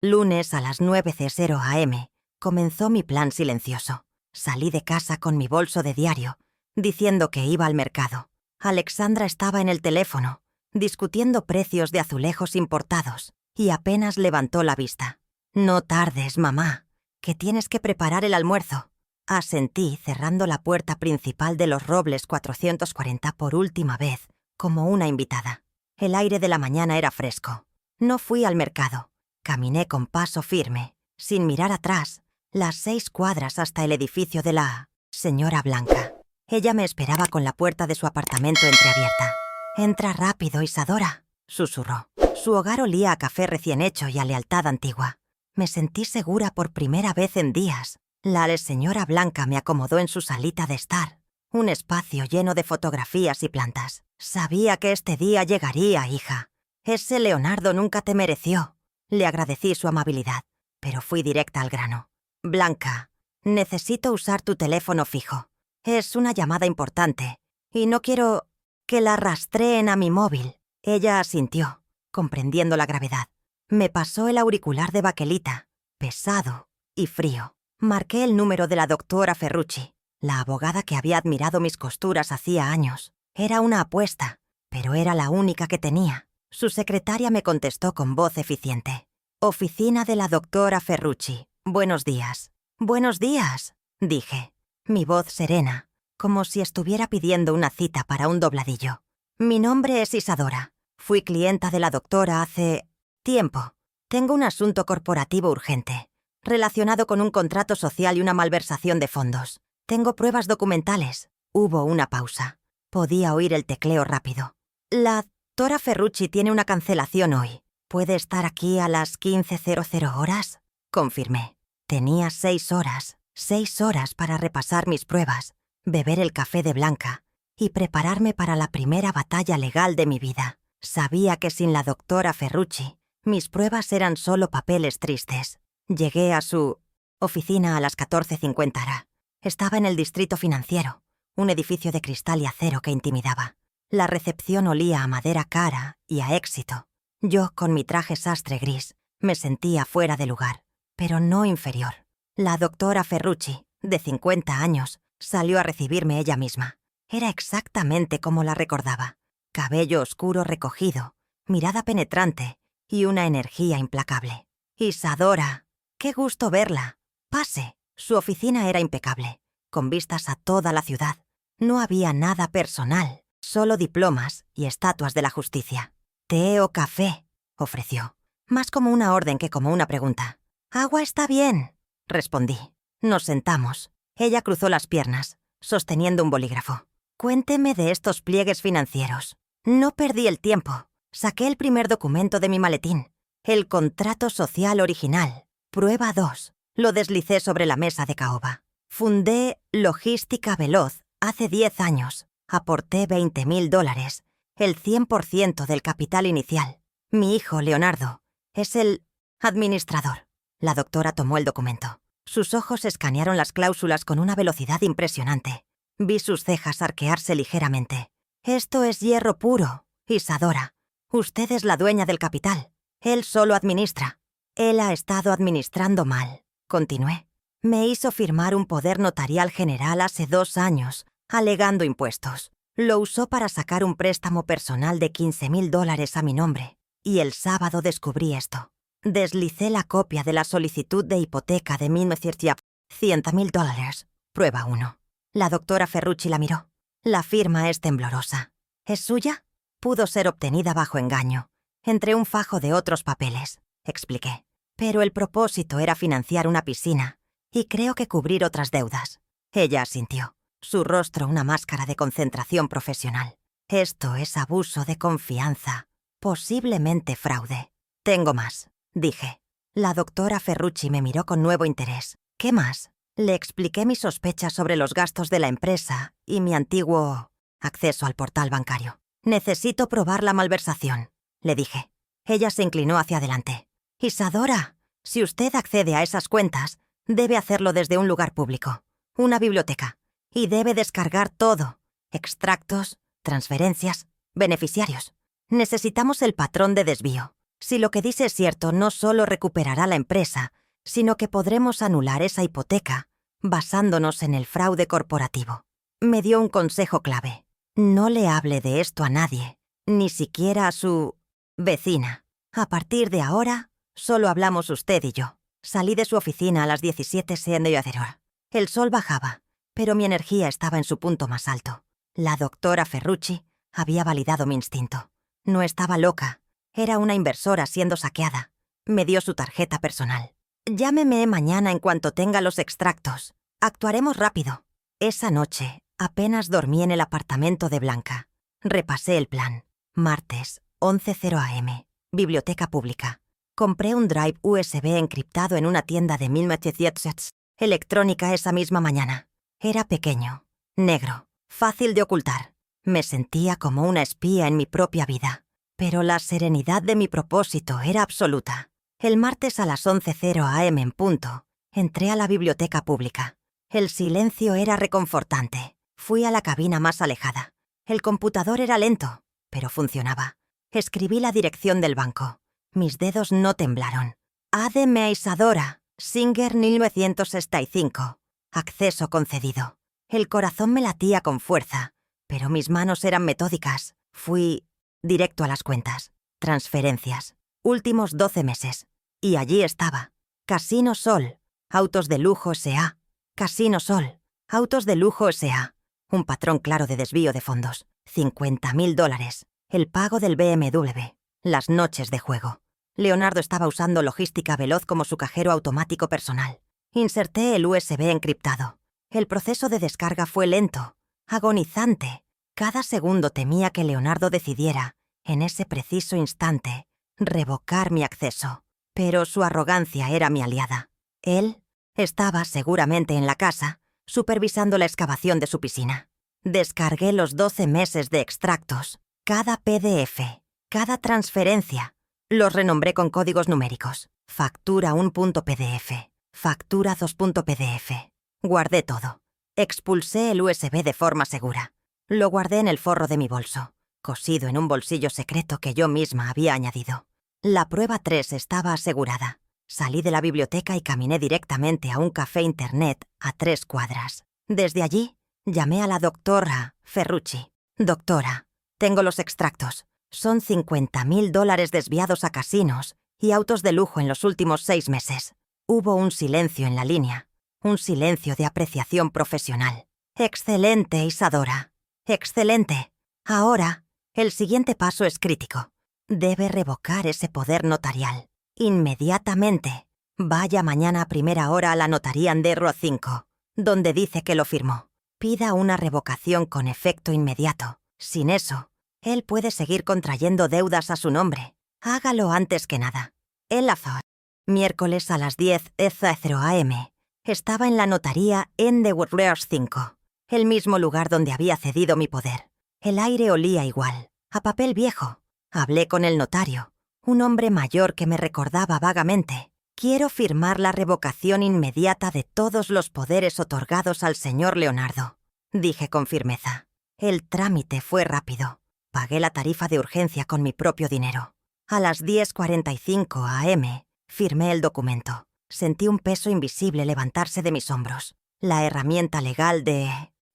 lunes a las 9:00 am comenzó mi plan silencioso. Salí de casa con mi bolso de diario, diciendo que iba al mercado. Alexandra estaba en el teléfono, discutiendo precios de azulejos importados, y apenas levantó la vista. «No tardes, mamá, que tienes que preparar el almuerzo». Asentí cerrando la puerta principal de los Robles 440 por última vez, como una invitada. El aire de la mañana era fresco. No fui al mercado. Caminé con paso firme, sin mirar atrás, las 6 cuadras hasta el edificio de la señora Blanca. Ella me esperaba con la puerta de su apartamento entreabierta. «Entra rápido, Isadora», susurró. Su hogar olía a café recién hecho y a lealtad antigua. Me sentí segura por primera vez en días. La señora Blanca me acomodó en su salita de estar, un espacio lleno de fotografías y plantas. Sabía que este día llegaría, hija. Ese Leonardo nunca te mereció. Le agradecí su amabilidad, pero fui directa al grano. Blanca, necesito usar tu teléfono fijo. Es una llamada importante, y no quiero que la rastreen a mi móvil. Ella asintió, comprendiendo la gravedad. Me pasó el auricular de baquelita, pesado y frío. Marqué el número de la doctora Ferrucci, la abogada que había admirado mis costuras hacía años. Era una apuesta, pero era la única que tenía. Su secretaria me contestó con voz eficiente. Oficina de la doctora Ferrucci. Buenos días. Buenos días, dije. Mi voz serena, como si estuviera pidiendo una cita para un dobladillo. Mi nombre es Isadora. Fui clienta de la doctora hace tiempo. Tengo un asunto corporativo urgente, relacionado con un contrato social y una malversación de fondos. Tengo pruebas documentales. Hubo una pausa. Podía oír el tecleo rápido. La doctora Ferrucci tiene una cancelación hoy. ¿Puede estar aquí a las 15:00 horas? Confirmé. Tenía 6 horas. 6 horas para repasar mis pruebas, beber el café de Blanca y prepararme para la primera batalla legal de mi vida. Sabía que sin la doctora Ferrucci, mis pruebas eran solo papeles tristes. Llegué a su oficina a las 14:50. Estaba en el distrito financiero, un edificio de cristal y acero que intimidaba. La recepción olía a madera cara y a éxito. Yo, con mi traje sastre gris, me sentía fuera de lugar, pero no inferior. La doctora Ferrucci, de 50 años, salió a recibirme ella misma. Era exactamente como la recordaba. Cabello oscuro recogido, mirada penetrante y una energía implacable. Isadora, qué gusto verla. Pase. Su oficina era impecable, con vistas a toda la ciudad. No había nada personal, solo diplomas y estatuas de la justicia. «¿Té o café?», ofreció, más como una orden que como una pregunta. «Agua está bien», respondí. Nos sentamos. Ella cruzó las piernas, sosteniendo un bolígrafo. «Cuénteme de estos pliegues financieros». No perdí el tiempo. Saqué el primer documento de mi maletín. El contrato social original. Prueba 2. Lo deslicé sobre la mesa de caoba. Fundé Logística Veloz hace 10 años. Aporté $20,000, el 100% del capital inicial. Mi hijo, Leonardo, es el administrador. La doctora tomó el documento. Sus ojos escanearon las cláusulas con una velocidad impresionante. Vi sus cejas arquearse ligeramente. «Esto es hierro puro, Isadora. Usted es la dueña del capital. Él solo administra». «Él ha estado administrando mal», continué. «Me hizo firmar un poder notarial general hace 2 años, alegando impuestos. Lo usó para sacar un préstamo personal de $15,000 a mi nombre. Y el sábado descubrí esto. Deslicé la copia de la solicitud de hipoteca de $100,000. Prueba 1. La doctora Ferrucci la miró. La firma es temblorosa. ¿Es suya? Pudo ser obtenida bajo engaño, entre un fajo de otros papeles, expliqué. Pero el propósito era financiar una piscina y creo que cubrir otras deudas. Ella asintió, su rostro una máscara de concentración profesional. Esto es abuso de confianza, posiblemente fraude. Tengo más, dije. La doctora Ferrucci me miró con nuevo interés. ¿Qué más? Le expliqué mis sospechas sobre los gastos de la empresa y mi antiguo acceso al portal bancario. «Necesito probar la malversación», le dije. Ella se inclinó hacia adelante. «Isadora, si usted accede a esas cuentas, debe hacerlo desde un lugar público, una biblioteca, y debe descargar todo, extractos, transferencias, beneficiarios. Necesitamos el patrón de desvío. Si lo que dice es cierto, no solo recuperará la empresa, sino que podremos anular esa hipoteca basándonos en el fraude corporativo». Me dio un consejo clave. No le hable de esto a nadie, ni siquiera a su vecina. A partir de ahora, solo hablamos usted y yo. Salí de su oficina a las 17:00. El sol bajaba, pero mi energía estaba en su punto más alto. La doctora Ferrucci había validado mi instinto. No estaba loca, era una inversora siendo saqueada. Me dio su tarjeta personal. «Llámeme mañana en cuanto tenga los extractos. Actuaremos rápido». Esa noche, apenas dormí en el apartamento de Blanca. Repasé el plan. Martes, 11:00 am. Biblioteca pública. Compré un drive USB encriptado en una tienda de 1900 electrónica esa misma mañana. Era pequeño, negro, fácil de ocultar. Me sentía como una espía en mi propia vida. Pero la serenidad de mi propósito era absoluta. El martes a las 11:00 am en punto, entré a la biblioteca pública. El silencio era reconfortante. Fui a la cabina más alejada. El computador era lento, pero funcionaba. Escribí la dirección del banco. Mis dedos no temblaron. A.D. Isadora, Singer 1965. Acceso concedido. El corazón me latía con fuerza, pero mis manos eran metódicas. Fui directo a las cuentas. Transferencias. Últimos 12 meses. Y allí estaba. Casino Sol. Autos de lujo S.A. Casino Sol. Autos de lujo S.A. Un patrón claro de desvío de fondos. $50.000. El pago del BMW. Las noches de juego. Leonardo estaba usando logística veloz como su cajero automático personal. Inserté el USB encriptado. El proceso de descarga fue lento, agonizante. Cada segundo temía que Leonardo decidiera, en ese preciso instante, revocar mi acceso. Pero su arrogancia era mi aliada. Él estaba seguramente en la casa, supervisando la excavación de su piscina. Descargué los 12 meses de extractos, cada PDF, cada transferencia. Los renombré con códigos numéricos. Factura 1.pdf, factura 2.pdf. Guardé todo. Expulsé el USB de forma segura. Lo guardé en el forro de mi bolso, cosido en un bolsillo secreto que yo misma había añadido. La prueba 3 estaba asegurada. Salí de la biblioteca y caminé directamente a un café internet a 3 cuadras. Desde allí, llamé a la doctora Ferrucci. Doctora, tengo los extractos. Son $50.000 desviados a casinos y autos de lujo en los últimos 6 meses. Hubo un silencio en la línea, un silencio de apreciación profesional. Excelente, Isadora. Excelente. Ahora, el siguiente paso es crítico. Debe revocar ese poder notarial. Inmediatamente. Vaya mañana a primera hora a la notaría Anderro 5, donde dice que lo firmó. Pida una revocación con efecto inmediato. Sin eso, él puede seguir contrayendo deudas a su nombre. Hágalo antes que nada. El azar. Miércoles a las 10:00 am. Estaba en la notaría Anderro 5, el mismo lugar donde había cedido mi poder. El aire olía igual, a papel viejo. Hablé con el notario, un hombre mayor que me recordaba vagamente. Quiero firmar la revocación inmediata de todos los poderes otorgados al señor Leonardo, dije con firmeza. El trámite fue rápido. Pagué la tarifa de urgencia con mi propio dinero. A las 10:45 am, firmé el documento. Sentí un peso invisible levantarse de mis hombros. La herramienta legal de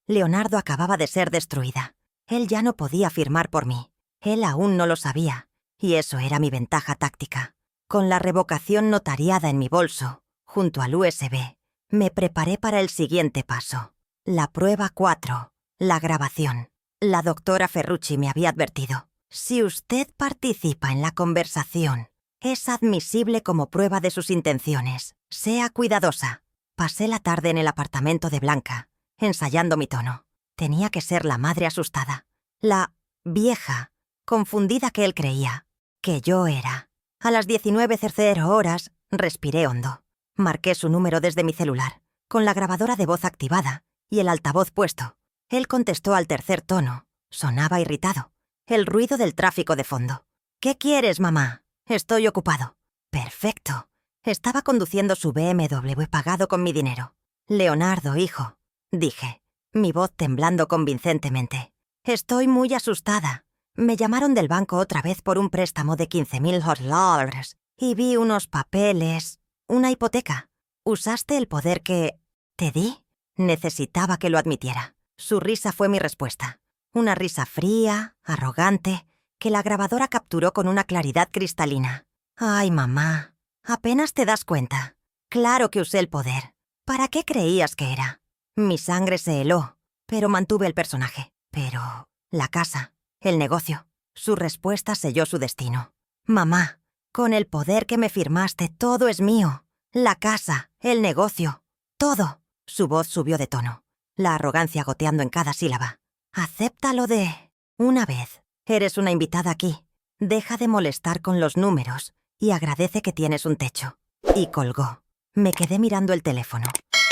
Leonardo acababa de ser destruida. Él ya no podía firmar por mí. Él aún no lo sabía, y eso era mi ventaja táctica. Con la revocación notariada en mi bolso, junto al USB, me preparé para el siguiente paso. La prueba 4, la grabación. La doctora Ferrucci me había advertido. Si usted participa en la conversación, es admisible como prueba de sus intenciones. Sea cuidadosa. Pasé la tarde en el apartamento de Blanca, ensayando mi tono. Tenía que ser la madre asustada, la vieja, confundida que él creía que yo era. A las 19:00 respiré hondo. Marqué su número desde mi celular, con la grabadora de voz activada y el altavoz puesto. Él contestó al tercer tono. Sonaba irritado. El ruido del tráfico de fondo. ¿Qué quieres, mamá? Estoy ocupado. Perfecto. Estaba conduciendo su BMW pagado con mi dinero. Leonardo, hijo, dije, mi voz temblando convincentemente. Estoy muy asustada. Me llamaron del banco otra vez por un préstamo de $15.000 y vi unos papeles, una hipoteca. ¿Usaste el poder que te di? Necesitaba que lo admitiera. Su risa fue mi respuesta. Una risa fría, arrogante, que la grabadora capturó con una claridad cristalina. Ay, mamá, apenas te das cuenta. Claro que usé el poder. ¿Para qué creías que era? Mi sangre se heló, pero mantuve el personaje. Pero la casa, el negocio. Su respuesta selló su destino. Mamá, con el poder que me firmaste, todo es mío. La casa, el negocio, todo. Su voz subió de tono, la arrogancia goteando en cada sílaba. Acéptalo de una vez. Eres una invitada aquí. Deja de molestar con los números y agradece que tienes un techo. Y colgó. Me quedé mirando el teléfono.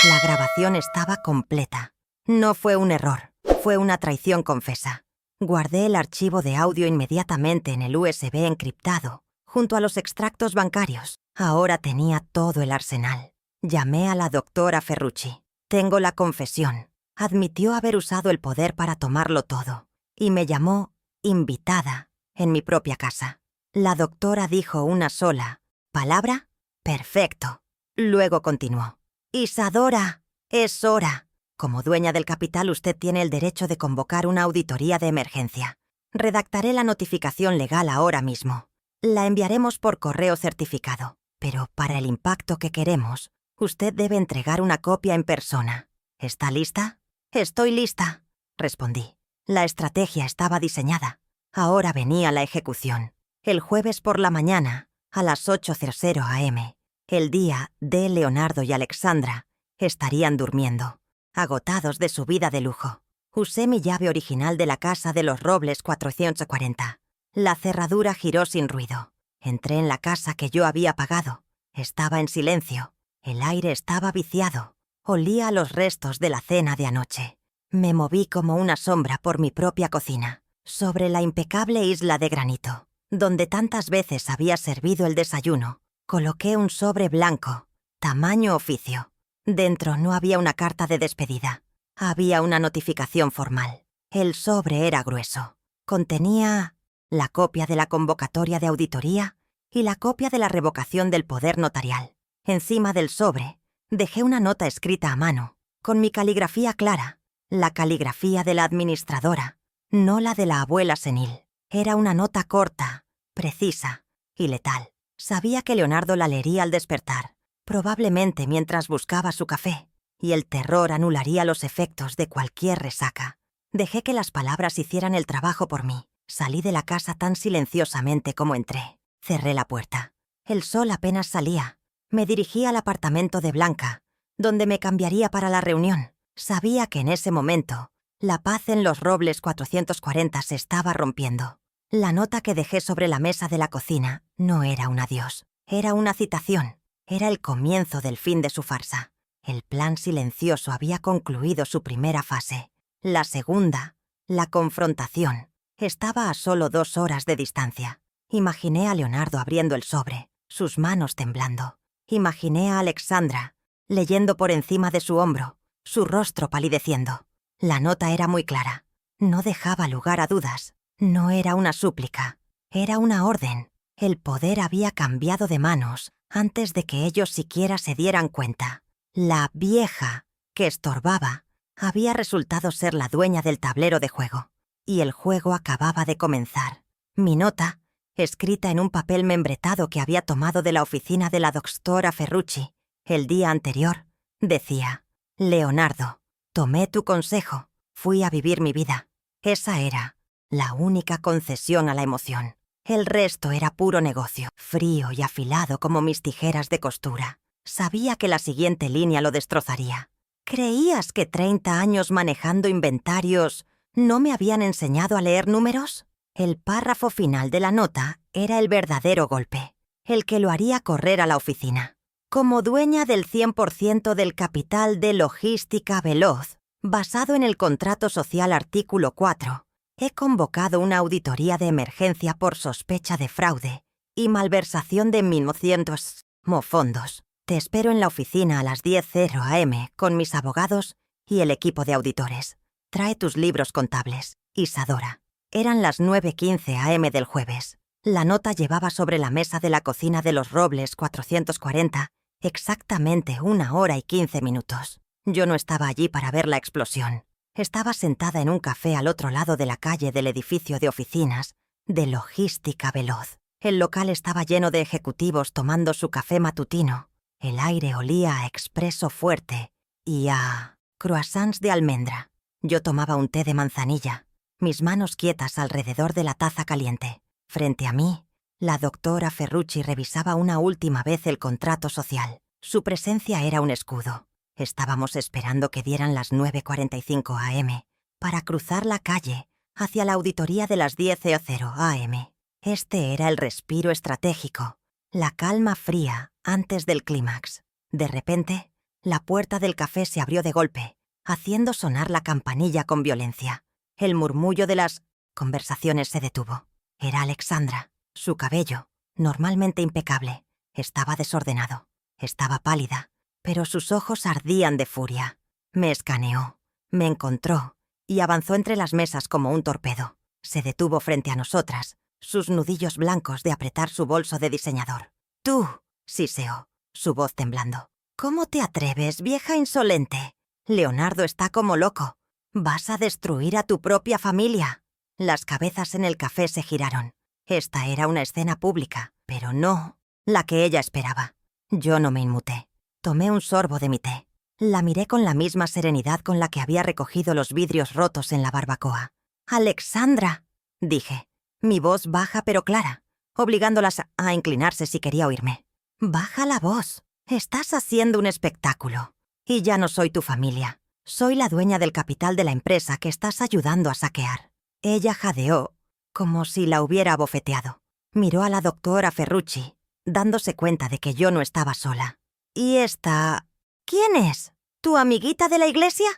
La grabación estaba completa. No fue un error, fue una traición confesa. Guardé el archivo de audio inmediatamente en el USB encriptado, junto a los extractos bancarios. Ahora tenía todo el arsenal. Llamé a la doctora Ferrucci. Tengo la confesión. Admitió haber usado el poder para tomarlo todo. Y me llamó invitada en mi propia casa. La doctora dijo una sola palabra. Perfecto. Luego continuó. Isadora, es hora. Como dueña del capital, usted tiene el derecho de convocar una auditoría de emergencia. Redactaré la notificación legal ahora mismo. La enviaremos por correo certificado. Pero para el impacto que queremos, usted debe entregar una copia en persona. ¿Está lista? Estoy lista, respondí. La estrategia estaba diseñada. Ahora venía la ejecución. El jueves por la mañana, a las 8:00 am, el día de Leonardo y Alexandra estarían durmiendo, agotados de su vida de lujo. Usé mi llave original de la casa de los Robles 440. La cerradura giró sin ruido. Entré en la casa que yo había pagado. Estaba en silencio. El aire estaba viciado. Olía a los restos de la cena de anoche. Me moví como una sombra por mi propia cocina, sobre la impecable isla de granito, donde tantas veces había servido el desayuno. Coloqué un sobre blanco, tamaño oficio. Dentro no había una carta de despedida. Había una notificación formal. El sobre era grueso. Contenía la copia de la convocatoria de auditoría y la copia de la revocación del poder notarial. Encima del sobre, dejé una nota escrita a mano, con mi caligrafía clara, la caligrafía de la administradora, no la de la abuela senil. Era una nota corta, precisa y letal. Sabía que Leonardo la leería al despertar, probablemente mientras buscaba su café, y el terror anularía los efectos de cualquier resaca. Dejé que las palabras hicieran el trabajo por mí. Salí de la casa tan silenciosamente como entré. Cerré la puerta. El sol apenas salía. Me dirigí al apartamento de Blanca, donde me cambiaría para la reunión. Sabía que en ese momento, la paz en los Robles 440 se estaba rompiendo. La nota que dejé sobre la mesa de la cocina no era un adiós, era una citación. Era el comienzo del fin de su farsa. El plan silencioso había concluido su primera fase. La segunda, la confrontación, estaba a solo 2 horas de distancia. Imaginé a Leonardo abriendo el sobre, sus manos temblando. Imaginé a Alexandra, leyendo por encima de su hombro, su rostro palideciendo. La nota era muy clara. No dejaba lugar a dudas. No era una súplica. Era una orden. El poder había cambiado de manos antes de que ellos siquiera se dieran cuenta. La vieja, que estorbaba, había resultado ser la dueña del tablero de juego. Y el juego acababa de comenzar. Mi nota, escrita en un papel membretado que había tomado de la oficina de la doctora Ferrucci el día anterior, decía: Leonardo, tomé tu consejo, fui a vivir mi vida. Esa era la única concesión a la emoción. El resto era puro negocio, frío y afilado como mis tijeras de costura. Sabía que la siguiente línea lo destrozaría. ¿Creías que 30 años manejando inventarios no me habían enseñado a leer números? El párrafo final de la nota era el verdadero golpe, el que lo haría correr a la oficina. Como dueña del 100% del capital de Logística Veloz, basado en el contrato social artículo 4, he convocado una auditoría de emergencia por sospecha de fraude y malversación de 1.900 fondos. Te espero en la oficina a las 10:00 am con mis abogados y el equipo de auditores. Trae tus libros contables. Isadora. Eran las 9:15 am del jueves. La nota llevaba sobre la mesa de la cocina de los Robles 440 exactamente 1 hora y 15 minutos. Yo no estaba allí para ver la explosión. Estaba sentada en un café al otro lado de la calle del edificio de oficinas de Logística Veloz. El local estaba lleno de ejecutivos tomando su café matutino. El aire olía a expreso fuerte y a croissants de almendra. Yo tomaba un té de manzanilla, mis manos quietas alrededor de la taza caliente. Frente a mí, la doctora Ferrucci revisaba una última vez el contrato social. Su presencia era un escudo. Estábamos esperando que dieran las 9:45 am para cruzar la calle hacia la auditoría de las 10:00 am. Este era el respiro estratégico, La calma fría antes del clímax. De repente, la puerta del café se abrió de golpe, haciendo sonar la campanilla con violencia. El murmullo de las conversaciones se detuvo. Era Alexandra. Su cabello, normalmente impecable, estaba desordenado. Estaba pálida, pero sus ojos ardían de furia. Me escaneó, me encontró y avanzó entre las mesas como un torpedo. Se detuvo frente a nosotras, sus nudillos blancos de apretar su bolso de diseñador. «Tú», siseó, su voz temblando. «¿Cómo te atreves, vieja insolente? Leonardo está como loco. Vas a destruir a tu propia familia». Las cabezas en el café se giraron. Esta era una escena pública, pero no la que ella esperaba. Yo no me inmuté. Tomé un sorbo de mi té. La miré con la misma serenidad con la que había recogido los vidrios rotos en la barbacoa. «Alexandra», dije, mi voz baja pero clara, obligándolas a inclinarse si quería oírme. «Baja la voz. Estás haciendo un espectáculo. Y ya no soy tu familia. Soy la dueña del capital de la empresa que estás ayudando a saquear». Ella jadeó, como si la hubiera abofeteado. Miró a la doctora Ferrucci, dándose cuenta de que yo no estaba sola. «¿Y esta? ¿Quién es? ¿Tu amiguita de la iglesia?»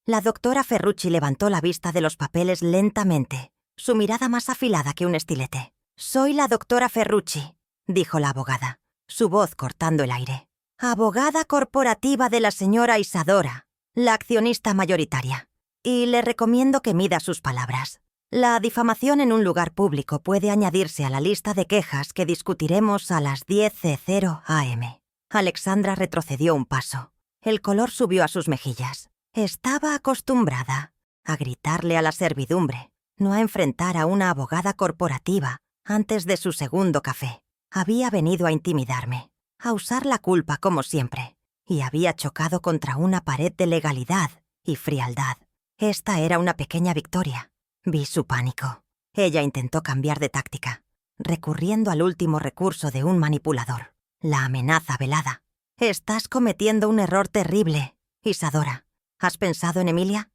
La doctora Ferrucci levantó la vista de los papeles lentamente, su mirada más afilada que un estilete. «Soy la doctora Ferrucci», dijo la abogada, su voz cortando el aire. «Abogada corporativa de la señora Isadora, la accionista mayoritaria. Y le recomiendo que mida sus palabras. La difamación en un lugar público puede añadirse a la lista de quejas que discutiremos a las 10:00 am». Alexandra retrocedió un paso. El color subió a sus mejillas. Estaba acostumbrada a gritarle a la servidumbre, no a enfrentar a una abogada corporativa antes de su segundo café. Había venido a intimidarme, a usar la culpa como siempre, y había chocado contra una pared de legalidad y frialdad. Esta era una pequeña victoria. Vi su pánico. Ella intentó cambiar de táctica, recurriendo al último recurso de un manipulador, la amenaza velada. «Estás cometiendo un error terrible, Isadora. ¿Has pensado en Emilia?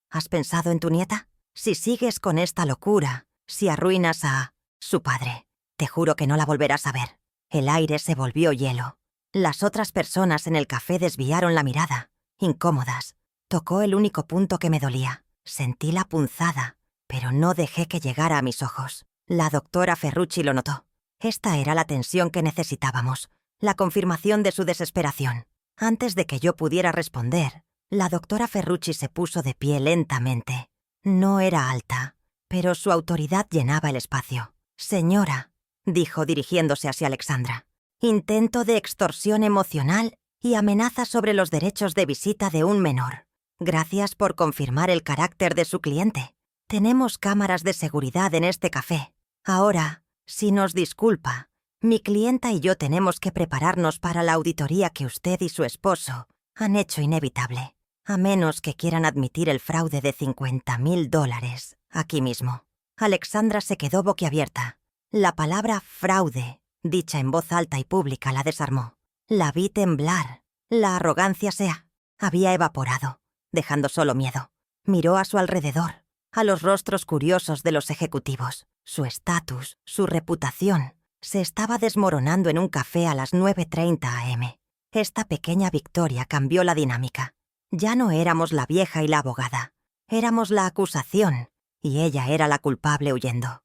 ¿Has pensado en tu nieta? Si sigues con esta locura, si arruinas a su padre, te juro que no la volverás a ver». El aire se volvió hielo. Las otras personas en el café desviaron la mirada, incómodas. Tocó el único punto que me dolía. Sentí la punzada, pero no dejé que llegara a mis ojos. La doctora Ferrucci lo notó. Esta era la tensión que necesitábamos, la confirmación de su desesperación. Antes de que yo pudiera responder, la doctora Ferrucci se puso de pie lentamente. No era alta, pero su autoridad llenaba el espacio. «Señora», dijo dirigiéndose hacia Alexandra, «intento de extorsión emocional y amenaza sobre los derechos de visita de un menor. Gracias por confirmar el carácter de su cliente. Tenemos cámaras de seguridad en este café. Ahora, si nos disculpa, mi clienta y yo tenemos que prepararnos para la auditoría que usted y su esposo han hecho inevitable, a menos que quieran admitir el fraude de $50,000 aquí mismo». Alexandra se quedó boquiabierta. La palabra fraude, dicha en voz alta y pública, la desarmó. La vi temblar. La arrogancia se había evaporado, dejando solo miedo. Miró a su alrededor, a los rostros curiosos de los ejecutivos. Su estatus, su reputación, se estaba desmoronando en un café a las 9:30 am. Esta pequeña victoria cambió la dinámica. Ya no éramos la vieja y la abogada. Éramos la acusación, y ella era la culpable huyendo.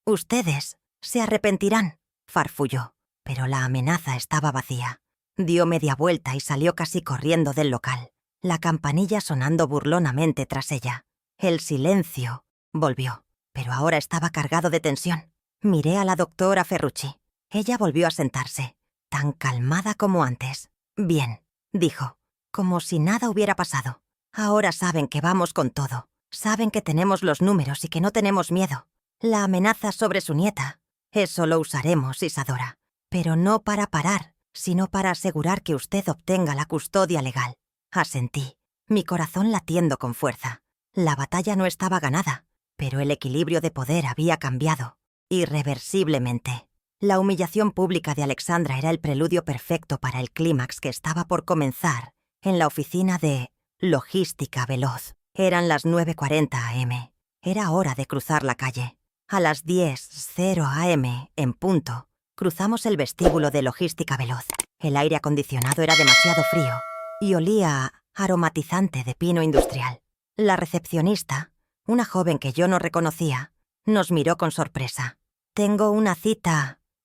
«Ustedes se arrepentirán», farfulló, pero la amenaza estaba vacía. Dio media vuelta y salió casi corriendo del local, la campanilla sonando burlonamente tras ella. El silencio volvió, pero ahora estaba cargado de tensión. Miré a la doctora Ferrucci. Ella volvió a sentarse, tan calmada como antes. «Bien», dijo, como si nada hubiera pasado. «Ahora saben que vamos con todo. Saben que tenemos los números y que no tenemos miedo. La amenaza sobre su nieta, eso lo usaremos, Isadora. Pero no para parar, sino para asegurar que usted obtenga la custodia legal». Asentí, mi corazón latiendo con fuerza. La batalla no estaba ganada, pero el equilibrio de poder había cambiado, irreversiblemente. La humillación pública de Alexandra era el preludio perfecto para el clímax que estaba por comenzar en la oficina de Logística Veloz. Eran las 9:40 am. Era hora de cruzar la calle. A las 10:00 am, en punto, Cruzamos el vestíbulo de logística veloz. El aire acondicionado era demasiado frío y olía a aromatizante de pino industrial. La recepcionista, una joven que yo no reconocía, nos miró con sorpresa. «Tengo una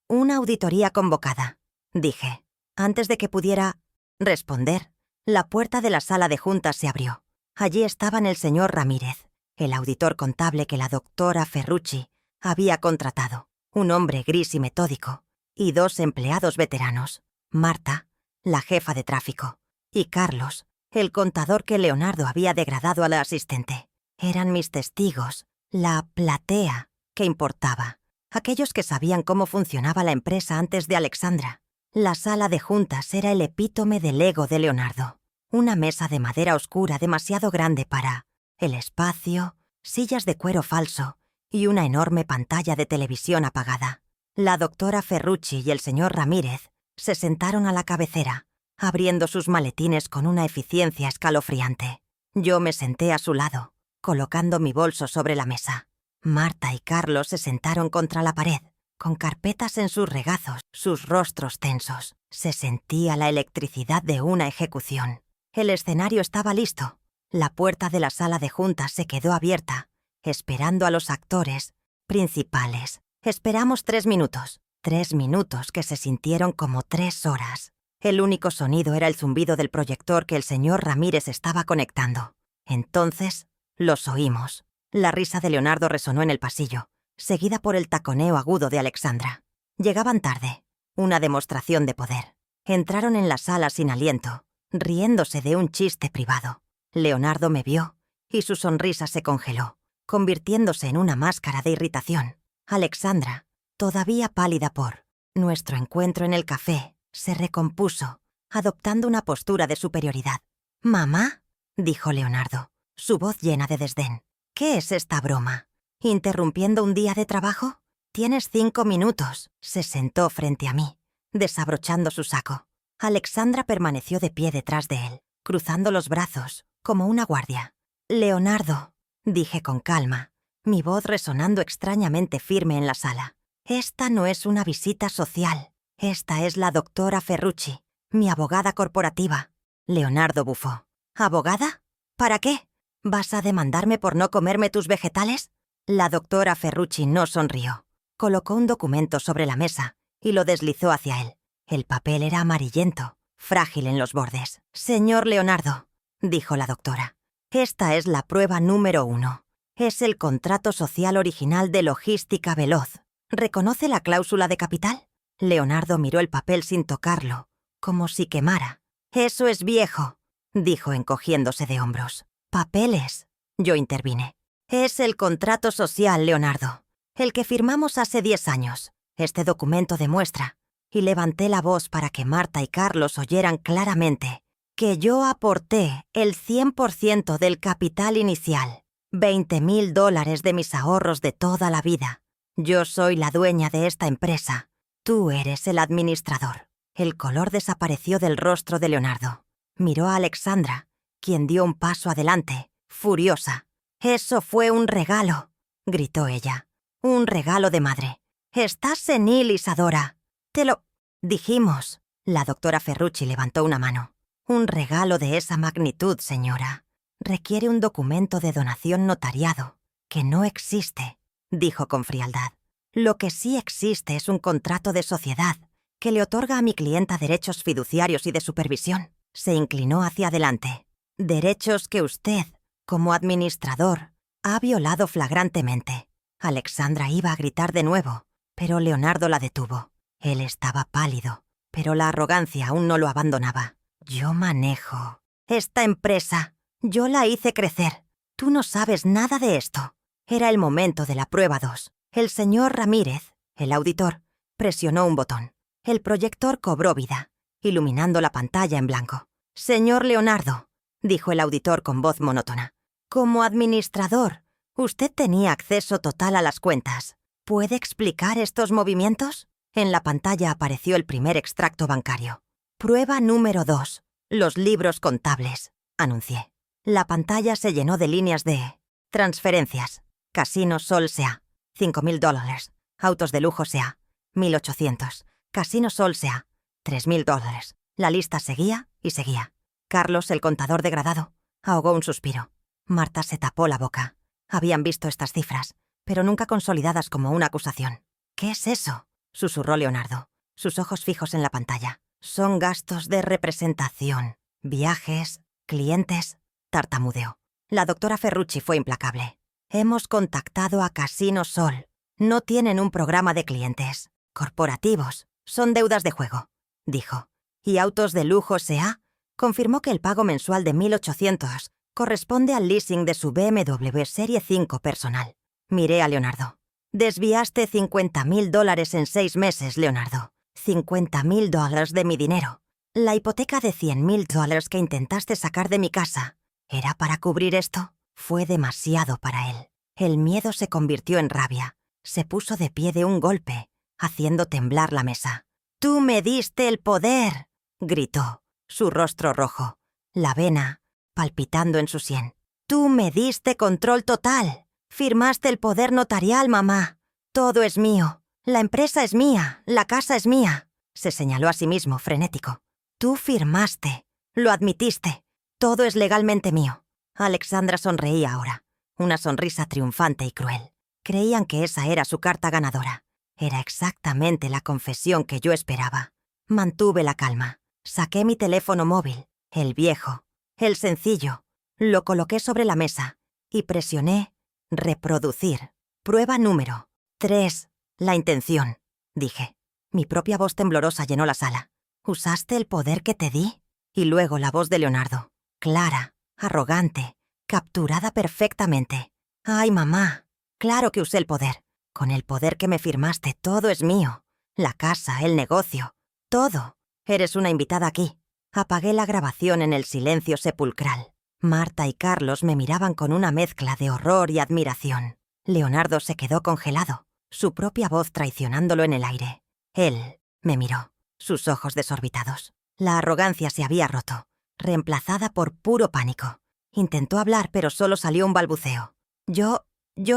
una auditoría convocada», dije. Antes de que pudiera responder, la puerta de la sala de juntas se abrió. Allí estaban el señor Ramírez, el auditor contable que la doctora Ferrucci había contratado, un hombre gris y metódico, y dos empleados veteranos, Marta, la jefa de tráfico, y Carlos, el contador que Leonardo había degradado a la asistente. Eran mis testigos, la platea que importaba, aquellos que sabían cómo funcionaba la empresa antes de Alexandra. La sala de juntas era el epítome del ego de Leonardo. Una mesa de madera oscura demasiado grande para el espacio, sillas de cuero falso y una enorme pantalla de televisión apagada. La doctora Ferrucci y el señor Ramírez se sentaron a la cabecera, abriendo sus maletines con una eficiencia escalofriante. Yo me senté a su lado, colocando mi bolso sobre la mesa. Marta y Carlos se sentaron contra la pared, con carpetas en sus regazos, sus rostros tensos. Se sentía la electricidad de una ejecución. El escenario estaba listo. La puerta de la sala de juntas se quedó abierta, esperando a los actores principales. Esperamos 3 minutos. 3 minutos que se sintieron como 3 horas. El único sonido era el zumbido del proyector que el señor Ramírez estaba conectando. Entonces, los oímos. La risa de Leonardo resonó en el pasillo, seguida por el taconeo agudo de Alexandra. Llegaban tarde. Una demostración de poder. Entraron en la sala sin aliento, riéndose de un chiste privado. Leonardo me vio y su sonrisa se congeló, convirtiéndose en una máscara de irritación. Alexandra, todavía pálida por nuestro encuentro en el café, se recompuso, adoptando una postura de superioridad. «¿Mamá?», dijo Leonardo, su voz llena de desdén. «¿Qué es esta broma? ¿Interrumpiendo un día de trabajo? Tienes 5 minutos». Se sentó frente a mí, desabrochando su saco. Alexandra permaneció de pie detrás de él, cruzando los brazos, como una guardia. «Leonardo», dije con calma, mi voz resonando extrañamente firme en la sala. «Esta no es una visita social. Esta es la doctora Ferrucci, mi abogada corporativa». Leonardo bufó. «¿Abogada? ¿Para qué? ¿Vas a demandarme por no comerme tus vegetales?». La doctora Ferrucci no sonrió. Colocó un documento sobre la mesa y lo deslizó hacia él. El papel era amarillento, frágil en los bordes. «Señor Leonardo», dijo la doctora, «esta es la prueba número 1. Es el contrato social original de Logística Veloz. ¿Reconoce la cláusula de capital?». Leonardo miró el papel sin tocarlo, como si quemara. «Eso es viejo», dijo encogiéndose de hombros. «Papeles», yo intervine. «Es el contrato social, Leonardo, el que firmamos hace 10 años. Este documento demuestra», y levanté la voz para que Marta y Carlos oyeran claramente, «que yo aporté el 100% del capital inicial, $20,000 de mis ahorros de toda la vida. Yo soy la dueña de esta empresa. Tú eres el administrador». El color desapareció del rostro de Leonardo. Miró a Alexandra, quien dio un paso adelante, furiosa. «Eso fue un regalo», gritó ella. «Un regalo de madre. Estás senil, Isadora. Te lo dijimos». La doctora Ferrucci levantó una mano. «Un regalo de esa magnitud, señora, requiere un documento de donación notariado, que no existe», dijo con frialdad. «Lo que sí existe es un contrato de sociedad que le otorga a mi clienta derechos fiduciarios y de supervisión». Se inclinó hacia adelante. «Derechos que usted, como administrador, ha violado flagrantemente». Alexandra iba a gritar de nuevo, pero Leonardo la detuvo. Él estaba pálido, pero la arrogancia aún no lo abandonaba. «Yo manejo esta empresa. Yo la hice crecer. Tú no sabes nada de esto». Era el momento de la prueba 2. El señor Ramírez, el auditor, presionó un botón. El proyector cobró vida, iluminando la pantalla en blanco. «Señor Leonardo», dijo el auditor con voz monótona, «como administrador, usted tenía acceso total a las cuentas. ¿Puede explicar estos movimientos?». En la pantalla apareció el primer extracto bancario. «Prueba número 2. Los libros contables», anuncié. La pantalla se llenó de líneas de transferencias. Casino Sol S.A. $5,000. Autos de lujo S.A. 1.800. Casino Sol S.A. $3.000. La lista seguía y seguía. Carlos, el contador degradado, ahogó un suspiro. Marta se tapó la boca. Habían visto estas cifras, pero nunca consolidadas como una acusación. «¿Qué es eso?», susurró Leonardo, sus ojos fijos en la pantalla. «Son gastos de representación, viajes, clientes», tartamudeó. La doctora Ferrucci fue implacable. «Hemos contactado a Casino Sol. No tienen un programa de clientes corporativos. Son deudas de juego», dijo. «¿Y Autos de Lujo S.A.?» confirmó que el pago mensual de 1.800 corresponde al leasing de su BMW Serie 5 personal. Miré a Leonardo. «Desviaste $50.000 en 6 meses, Leonardo. $50.000 de mi dinero. La hipoteca de $100.000 que intentaste sacar de mi casa, ¿era para cubrir esto?». Fue demasiado para él. El miedo se convirtió en rabia. Se puso de pie de un golpe, haciendo temblar la mesa. «¡Tú me diste el poder!», gritó, su rostro rojo, la vena palpitando en su sien. «Tú me diste control total. Firmaste el poder notarial, mamá. Todo es mío. La empresa es mía. La casa es mía». Se señaló a sí mismo, frenético. «Tú firmaste. Lo admitiste. Todo es legalmente mío». Alexandra sonreía ahora, una sonrisa triunfante y cruel. Creían que esa era su carta ganadora. Era exactamente la confesión que yo esperaba. Mantuve la calma. Saqué mi teléfono móvil, el viejo, el sencillo. Lo coloqué sobre la mesa y presioné reproducir. «Prueba número 3. La intención», dije. Mi propia voz temblorosa llenó la sala. «¿Usaste el poder que te di?». Y luego la voz de Leonardo, clara, arrogante, capturada perfectamente. «Ay, mamá, claro que usé el poder. Con el poder que me firmaste, todo es mío. La casa, el negocio, todo. Eres una invitada aquí». Apagué la grabación en el silencio sepulcral. Marta y Carlos me miraban con una mezcla de horror y admiración. Leonardo se quedó congelado, su propia voz traicionándolo en el aire. Él me miró, sus ojos desorbitados. La arrogancia se había roto, reemplazada por puro pánico. Intentó hablar, pero solo salió un balbuceo. Yo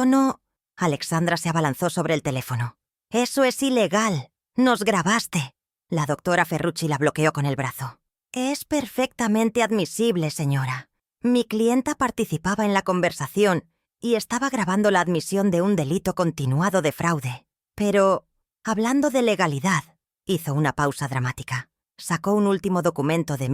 no... Alexandra se abalanzó sobre el teléfono. «Eso es ilegal. Nos grabaste». La doctora Ferrucci la bloqueó con el brazo. «Es perfectamente admisible, señora. Mi clienta participaba en la conversación y estaba grabando la admisión de un delito continuado de fraude. Pero, hablando de legalidad», hizo una pausa dramática. Sacó un último documento de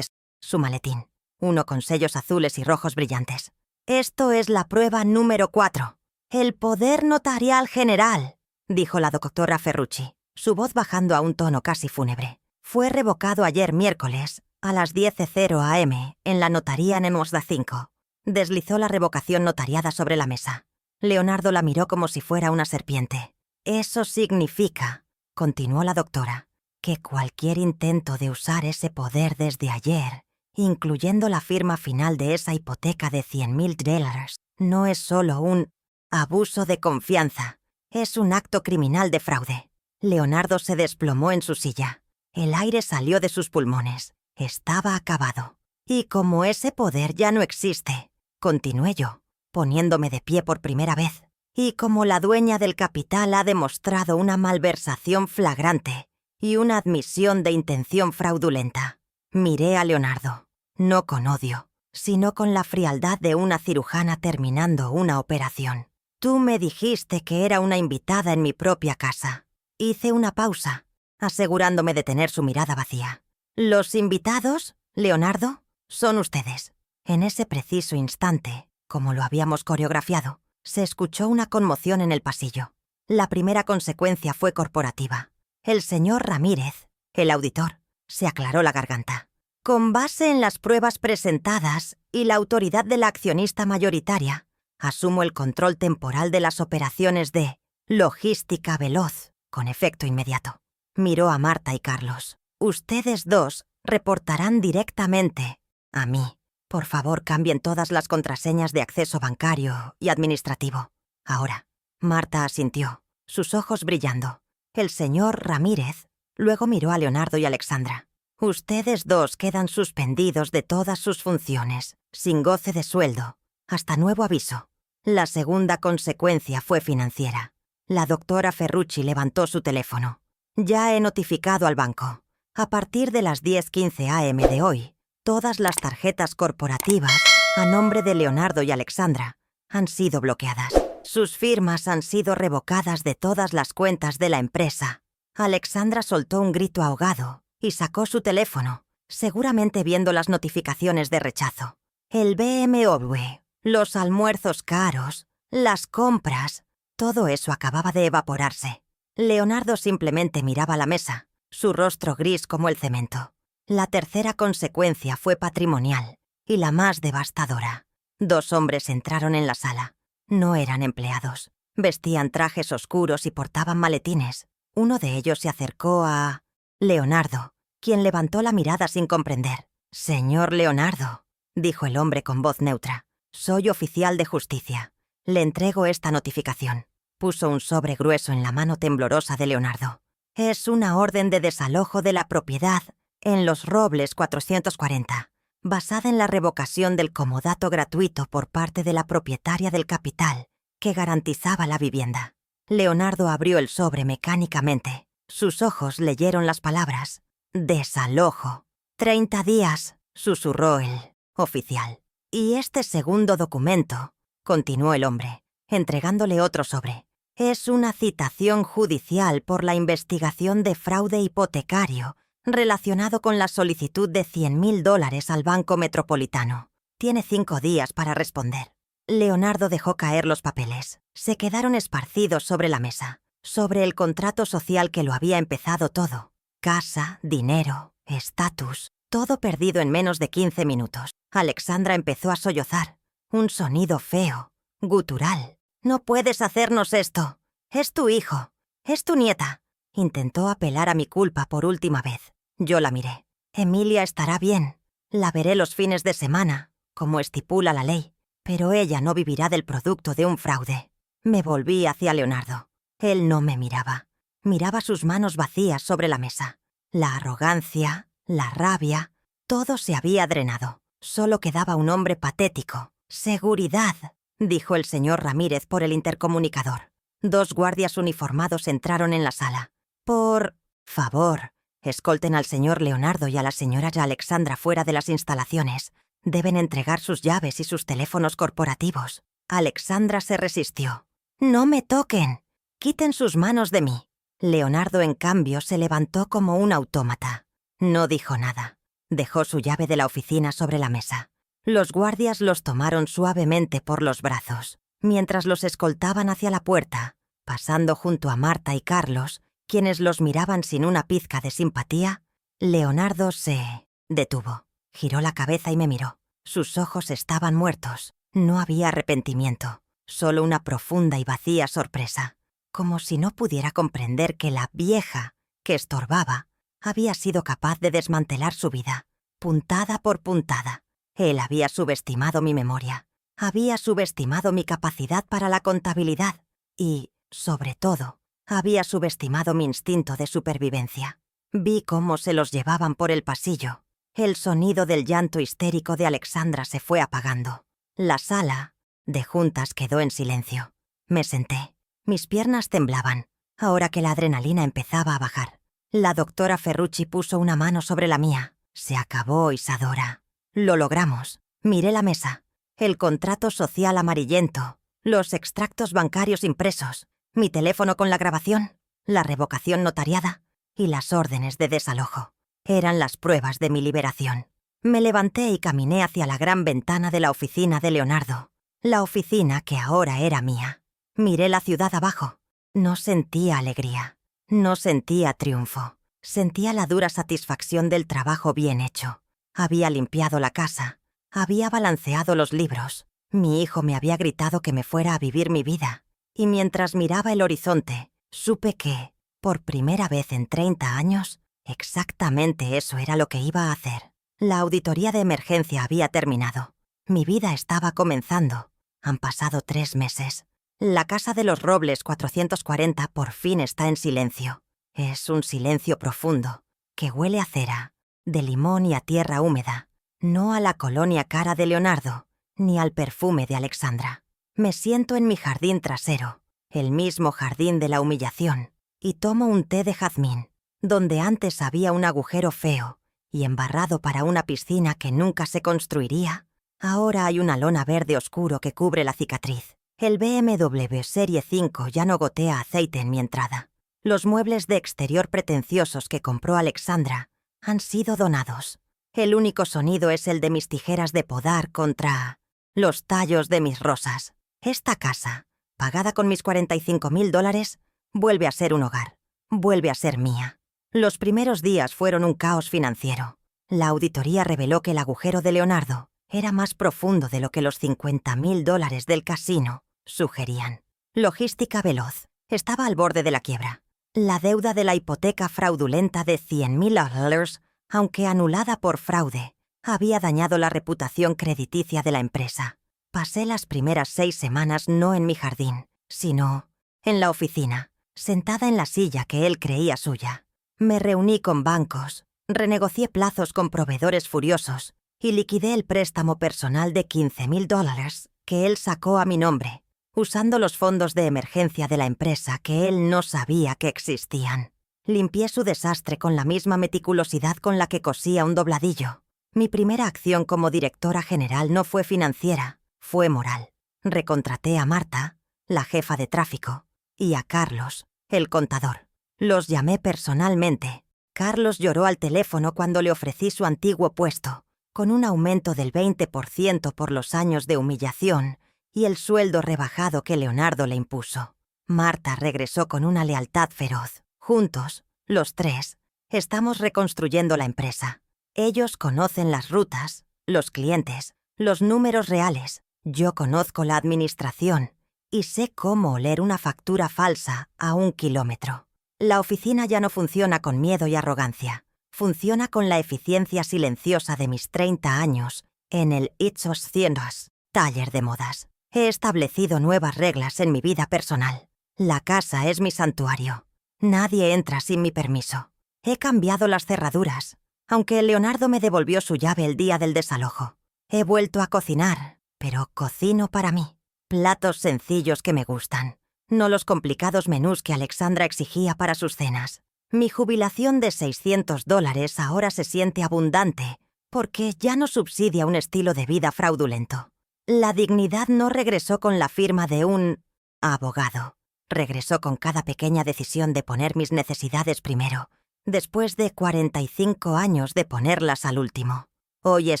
su maletín, uno con sellos azules y rojos brillantes. «Esto es la prueba número 4. El poder notarial general», dijo la doctora Ferrucci, su voz bajando a un tono casi fúnebre. «Fue revocado ayer miércoles a las 10:00 am en la notaría Nemosda 5. Deslizó la revocación notariada sobre la mesa. Leonardo la miró como si fuera una serpiente. «Eso significa», continuó la doctora, «que cualquier intento de usar ese poder desde ayer, incluyendo la firma final de esa hipoteca de $100.000, no es solo un abuso de confianza, es un acto criminal de fraude». Leonardo se desplomó en su silla. El aire salió de sus pulmones. Estaba acabado. «Y como ese poder ya no existe», continué yo, poniéndome de pie por primera vez, «y como la dueña del capital ha demostrado una malversación flagrante y una admisión de intención fraudulenta». Miré a Leonardo, no con odio, sino con la frialdad de una cirujana terminando una operación. «Tú me dijiste que era una invitada en mi propia casa». Hice una pausa, asegurándome de tener su mirada vacía. «Los invitados, Leonardo, son ustedes». En ese preciso instante, como lo habíamos coreografiado, se escuchó una conmoción en el pasillo. La primera consecuencia fue corporativa. El señor Ramírez, el auditor, se aclaró la garganta. «Con base en las pruebas presentadas y la autoridad de la accionista mayoritaria, asumo el control temporal de las operaciones de logística veloz con efecto inmediato». Miró a Marta y Carlos. «Ustedes dos reportarán directamente a mí. Por favor, cambien todas las contraseñas de acceso bancario y administrativo. Ahora». Marta asintió, sus ojos brillando. El señor Ramírez luego miró a Leonardo y Alexandra. «Ustedes dos quedan suspendidos de todas sus funciones, sin goce de sueldo, hasta nuevo aviso». La segunda consecuencia fue financiera. La doctora Ferrucci levantó su teléfono. Ya he notificado al banco. A partir de las 10:15 a.m. de hoy, todas las tarjetas corporativas a nombre de Leonardo y Alexandra han sido bloqueadas. Sus firmas han sido revocadas de todas las cuentas de la empresa. Alexandra soltó un grito ahogado y sacó su teléfono, seguramente viendo las notificaciones de rechazo. El BMW, los almuerzos caros, las compras, todo eso acababa de evaporarse. Leonardo simplemente miraba la mesa, su rostro gris como el cemento. La tercera consecuencia fue patrimonial y la más devastadora. 2 hombres entraron en la sala. No eran empleados. Vestían trajes oscuros y portaban maletines. Uno de ellos se acercó a Leonardo, quien levantó la mirada sin comprender. «Señor Leonardo», dijo el hombre con voz neutra, «soy oficial de justicia. Le entrego esta notificación». Puso un sobre grueso en la mano temblorosa de Leonardo. «Es una orden de desalojo de la propiedad en Los Robles 440, basada en la revocación del comodato gratuito por parte de la propietaria del capital que garantizaba la vivienda». Leonardo abrió el sobre mecánicamente. Sus ojos leyeron las palabras. «Desalojo. 30 días», susurró el oficial. «Y este segundo documento», continuó el hombre, entregándole otro sobre, «es una citación judicial por la investigación de fraude hipotecario relacionado con la solicitud de $100.000 al Banco Metropolitano. Tiene 5 días para responder». Leonardo dejó caer los papeles. Se quedaron esparcidos sobre la mesa, sobre el contrato social que lo había empezado todo. Casa, dinero, estatus, todo perdido en menos de 15 minutos. Alexandra empezó a sollozar. Un sonido feo, gutural. «No puedes hacernos esto. Es tu hijo. Es tu nieta». Intentó apelar a mi culpa por última vez. Yo la miré. «Emilia estará bien. La veré los fines de semana, como estipula la ley. Pero ella no vivirá del producto de un fraude». Me volví hacia Leonardo. Él no me miraba. Miraba sus manos vacías sobre la mesa. La arrogancia, la rabia, todo se había drenado. Solo quedaba un hombre patético. «Seguridad», dijo el señor Ramírez por el intercomunicador. 2 guardias uniformados entraron en la sala. «Por favor, escolten al señor Leonardo y a la señora Alexandra fuera de las instalaciones. Deben entregar sus llaves y sus teléfonos corporativos». Alexandra se resistió. «No me toquen. Quiten sus manos de mí». Leonardo, en cambio, se levantó como un autómata. No dijo nada. Dejó su llave de la oficina sobre la mesa. Los guardias los tomaron suavemente por los brazos, mientras los escoltaban hacia la puerta, pasando junto a Marta y Carlos, quienes los miraban sin una pizca de simpatía. Leonardo se detuvo, giró la cabeza y me miró. Sus ojos estaban muertos. No había arrepentimiento, solo una profunda y vacía sorpresa, como si no pudiera comprender que la vieja que estorbaba había sido capaz de desmantelar su vida, puntada por puntada. Él había subestimado mi memoria, había subestimado mi capacidad para la contabilidad y, sobre todo, había subestimado mi instinto de supervivencia. Vi cómo se los llevaban por el pasillo. El sonido del llanto histérico de Alexandra se fue apagando. La sala de juntas quedó en silencio. Me senté. Mis piernas temblaban, ahora que la adrenalina empezaba a bajar. La doctora Ferrucci puso una mano sobre la mía. «Se acabó, Isadora. Lo logramos». Miré la mesa. El contrato social amarillento, los extractos bancarios impresos, mi teléfono con la grabación, la revocación notariada y las órdenes de desalojo. Eran las pruebas de mi liberación. Me levanté y caminé hacia la gran ventana de la oficina de Leonardo, la oficina que ahora era mía. Miré la ciudad abajo. No sentía alegría, no sentía triunfo. Sentía la dura satisfacción del trabajo bien hecho. Había limpiado la casa, había balanceado los libros. Mi hijo me había gritado que me fuera a vivir mi vida. Y mientras miraba el horizonte, supe que, por primera vez en 30 años, exactamente eso era lo que iba a hacer. La auditoría de emergencia había terminado. Mi vida estaba comenzando. Han pasado 3 meses. La casa de los Robles 440 por fin está en silencio. Es un silencio profundo, que huele a cera, de limón y a tierra húmeda, no a la colonia cara de Leonardo, ni al perfume de Alexandra. Me siento en mi jardín trasero. el mismo jardín de la humillación, y tomo un té de jazmín, donde antes había un agujero feo y embarrado para una piscina que nunca se construiría, ahora hay una lona verde oscuro que cubre la cicatriz. El BMW Serie 5 ya no gotea aceite en mi entrada. Los muebles de exterior pretenciosos que compró Alexandra han sido donados. El único sonido es el de mis tijeras de podar contra los tallos de mis rosas. Esta casa, pagada con mis $45.000, vuelve a ser un hogar. Vuelve a ser mía. Los primeros días fueron un caos financiero. La auditoría reveló que el agujero de Leonardo era más profundo de lo que los $50.000 del casino sugerían. Logística veloz. Estaba al borde de la quiebra. La deuda de la hipoteca fraudulenta de $100.000, aunque anulada por fraude, había dañado la reputación crediticia de la empresa. Pasé las primeras 6 semanas no en mi jardín, sino en la oficina, sentada en la silla que él creía suya. Me reuní con bancos, renegocié plazos con proveedores furiosos y liquidé el préstamo personal de $15.000 que él sacó a mi nombre, usando los fondos de emergencia de la empresa que él no sabía que existían. Limpié su desastre con la misma meticulosidad con la que cosía un dobladillo. Mi primera acción como directora general no fue financiera, fue moral. Recontraté a Marta, la jefa de tráfico, y a Carlos, el contador. Los llamé personalmente. Carlos lloró al teléfono cuando le ofrecí su antiguo puesto, con un aumento del 20% por los años de humillación y el sueldo rebajado que Leonardo le impuso. Marta regresó con una lealtad feroz. Juntos, los tres, estamos reconstruyendo la empresa. Ellos conocen las rutas, los clientes, los números reales. Yo conozco la administración y sé cómo oler una factura falsa a 1 kilómetro. La oficina ya no funciona con miedo y arrogancia. Funciona con la eficiencia silenciosa de mis 30 años en el Itzos Cientos, taller de modas. He establecido nuevas reglas en mi vida personal. La casa es mi santuario. Nadie entra sin mi permiso. He cambiado las cerraduras, aunque Leonardo me devolvió su llave el día del desalojo. He vuelto a cocinar, pero cocino para mí. Platos sencillos que me gustan, no los complicados menús que Alexandra exigía para sus cenas. Mi jubilación de $600 ahora se siente abundante, porque ya no subsidia un estilo de vida fraudulento. La dignidad no regresó con la firma de un abogado. Regresó con cada pequeña decisión de poner mis necesidades primero, después de 45 años de ponerlas al último. Hoy es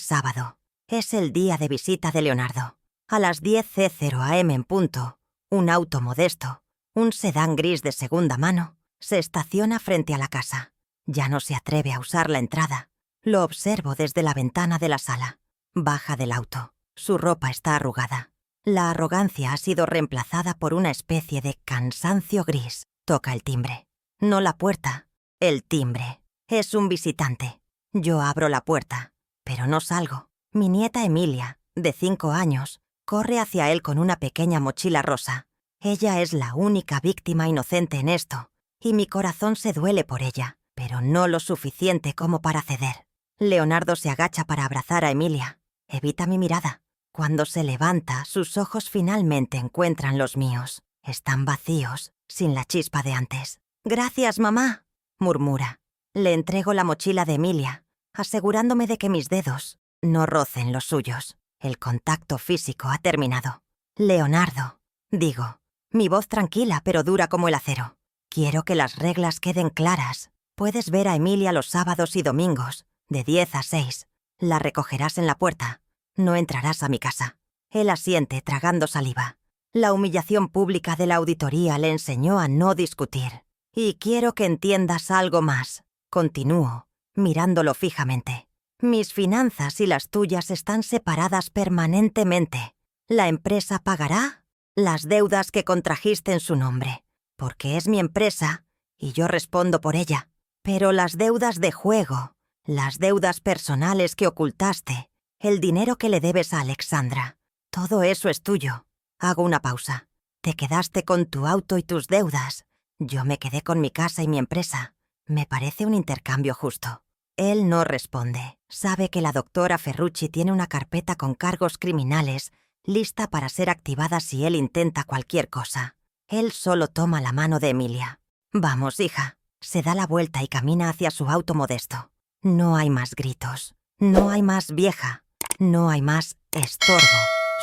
sábado. Es el día de visita de Leonardo. A las 10:00 am en punto, un auto modesto, un sedán gris de segunda mano, se estaciona frente a la casa. Ya no se atreve a usar la entrada. Lo observo desde la ventana de la sala. Baja del auto. Su ropa está arrugada. La arrogancia ha sido reemplazada por una especie de cansancio gris. Toca el timbre. No la puerta, el timbre. Es un visitante. Yo abro la puerta, pero no salgo. Mi nieta Emilia, de 5 años, corre hacia él con una pequeña mochila rosa. Ella es la única víctima inocente en esto, y mi corazón se duele por ella, pero no lo suficiente como para ceder. Leonardo se agacha para abrazar a Emilia. Evita mi mirada. Cuando se levanta, sus ojos finalmente encuentran los míos. Están vacíos, sin la chispa de antes. «Gracias, mamá», murmura. Le entrego la mochila de Emilia, asegurándome de que mis dedos no rocen los suyos. El contacto físico ha terminado. «Leonardo», digo, mi voz tranquila pero dura como el acero. «Quiero que las reglas queden claras. Puedes ver a Emilia los sábados y domingos, de 10 a 6. La recogerás en la puerta. No entrarás a mi casa». Él asiente tragando saliva. La humillación pública de la auditoría le enseñó a no discutir. «Y quiero que entiendas algo más», continúo, mirándolo fijamente. «Mis finanzas y las tuyas están separadas permanentemente. La empresa pagará las deudas que contrajiste en su nombre, porque es mi empresa y yo respondo por ella. Pero las deudas de juego, las deudas personales que ocultaste, el dinero que le debes a Alexandra, todo eso es tuyo». Hago una pausa. «Te quedaste con tu auto y tus deudas. Yo me quedé con mi casa y mi empresa. Me parece un intercambio justo». Él no responde. Sabe que la doctora Ferrucci tiene una carpeta con cargos criminales lista para ser activada si él intenta cualquier cosa. Él solo toma la mano de Emilia. «Vamos, hija». Se da la vuelta y camina hacia su auto modesto. No hay más gritos. No hay más vieja. No hay más estorbo.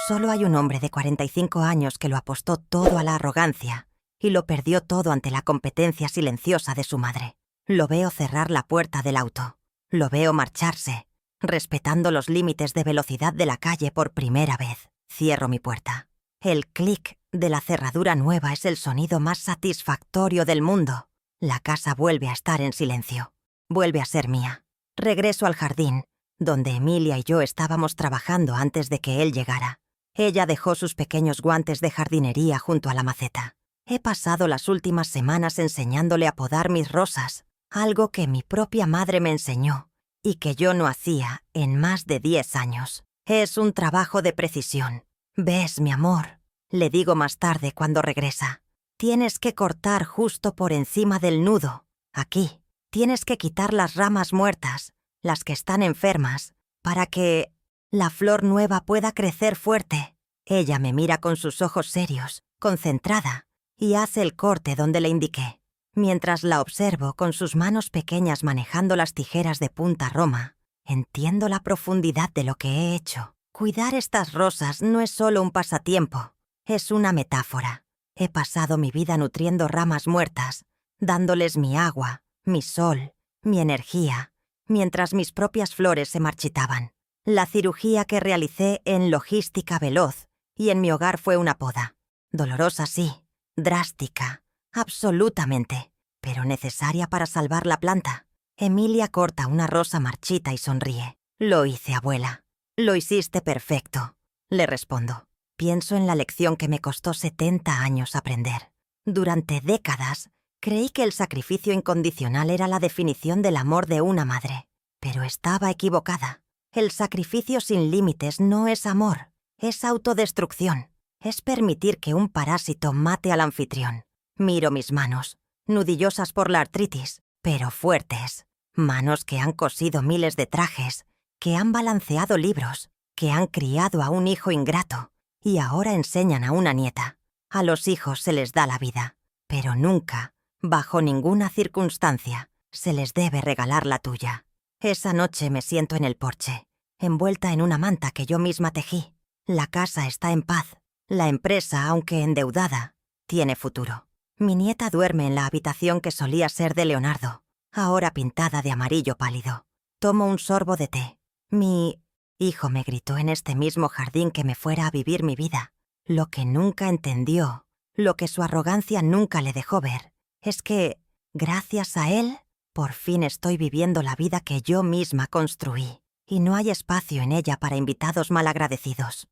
Solo hay un hombre de 45 años que lo apostó todo a la arrogancia y lo perdió todo ante la competencia silenciosa de su madre. Lo veo cerrar la puerta del auto. Lo veo marcharse, respetando los límites de velocidad de la calle por primera vez. Cierro mi puerta. El clic de la cerradura nueva es el sonido más satisfactorio del mundo. La casa vuelve a estar en silencio. Vuelve a ser mía. Regreso al jardín, donde Emilia y yo estábamos trabajando antes de que él llegara. Ella dejó sus pequeños guantes de jardinería junto a la maceta. He pasado las últimas semanas enseñándole a podar mis rosas, algo que mi propia madre me enseñó y que yo no hacía en más de 10 años. Es un trabajo de precisión. «Ves, mi amor», le digo más tarde cuando regresa. «Tienes que cortar justo por encima del nudo, aquí. Tienes que quitar las ramas muertas, las que están enfermas, para que la flor nueva pueda crecer fuerte». Ella me mira con sus ojos serios, concentrada, y hace el corte donde le indiqué. Mientras la observo con sus manos pequeñas manejando las tijeras de punta roma, entiendo la profundidad de lo que he hecho. Cuidar estas rosas no es solo un pasatiempo, es una metáfora. He pasado mi vida nutriendo ramas muertas, dándoles mi agua, mi sol, mi energía, mientras mis propias flores se marchitaban. La cirugía que realicé en logística veloz y en mi hogar fue una poda. Dolorosa sí, drástica, absolutamente, pero necesaria para salvar la planta. Emilia corta una rosa marchita y sonríe. «Lo hice, abuela». «Lo hiciste perfecto», le respondo. Pienso en la lección que me costó 70 años aprender. Durante décadas, creí que el sacrificio incondicional era la definición del amor de una madre, pero estaba equivocada. El sacrificio sin límites no es amor, es autodestrucción. Es permitir que un parásito mate al anfitrión. Miro mis manos, nudillosas por la artritis, pero fuertes. Manos que han cosido miles de trajes, que han balanceado libros, que han criado a un hijo ingrato y ahora enseñan a una nieta. A los hijos se les da la vida, pero nunca, bajo ninguna circunstancia, se les debe regalar la tuya. Esa noche me siento en el porche, envuelta en una manta que yo misma tejí. La casa está en paz. La empresa, aunque endeudada, tiene futuro. Mi nieta duerme en la habitación que solía ser de Leonardo, ahora pintada de amarillo pálido. Tomo un sorbo de té. Mi hijo me gritó en este mismo jardín que me fuera a vivir mi vida. Lo que nunca entendió, lo que su arrogancia nunca le dejó ver, es que, gracias a él, por fin estoy viviendo la vida que yo misma construí, y no hay espacio en ella para invitados malagradecidos.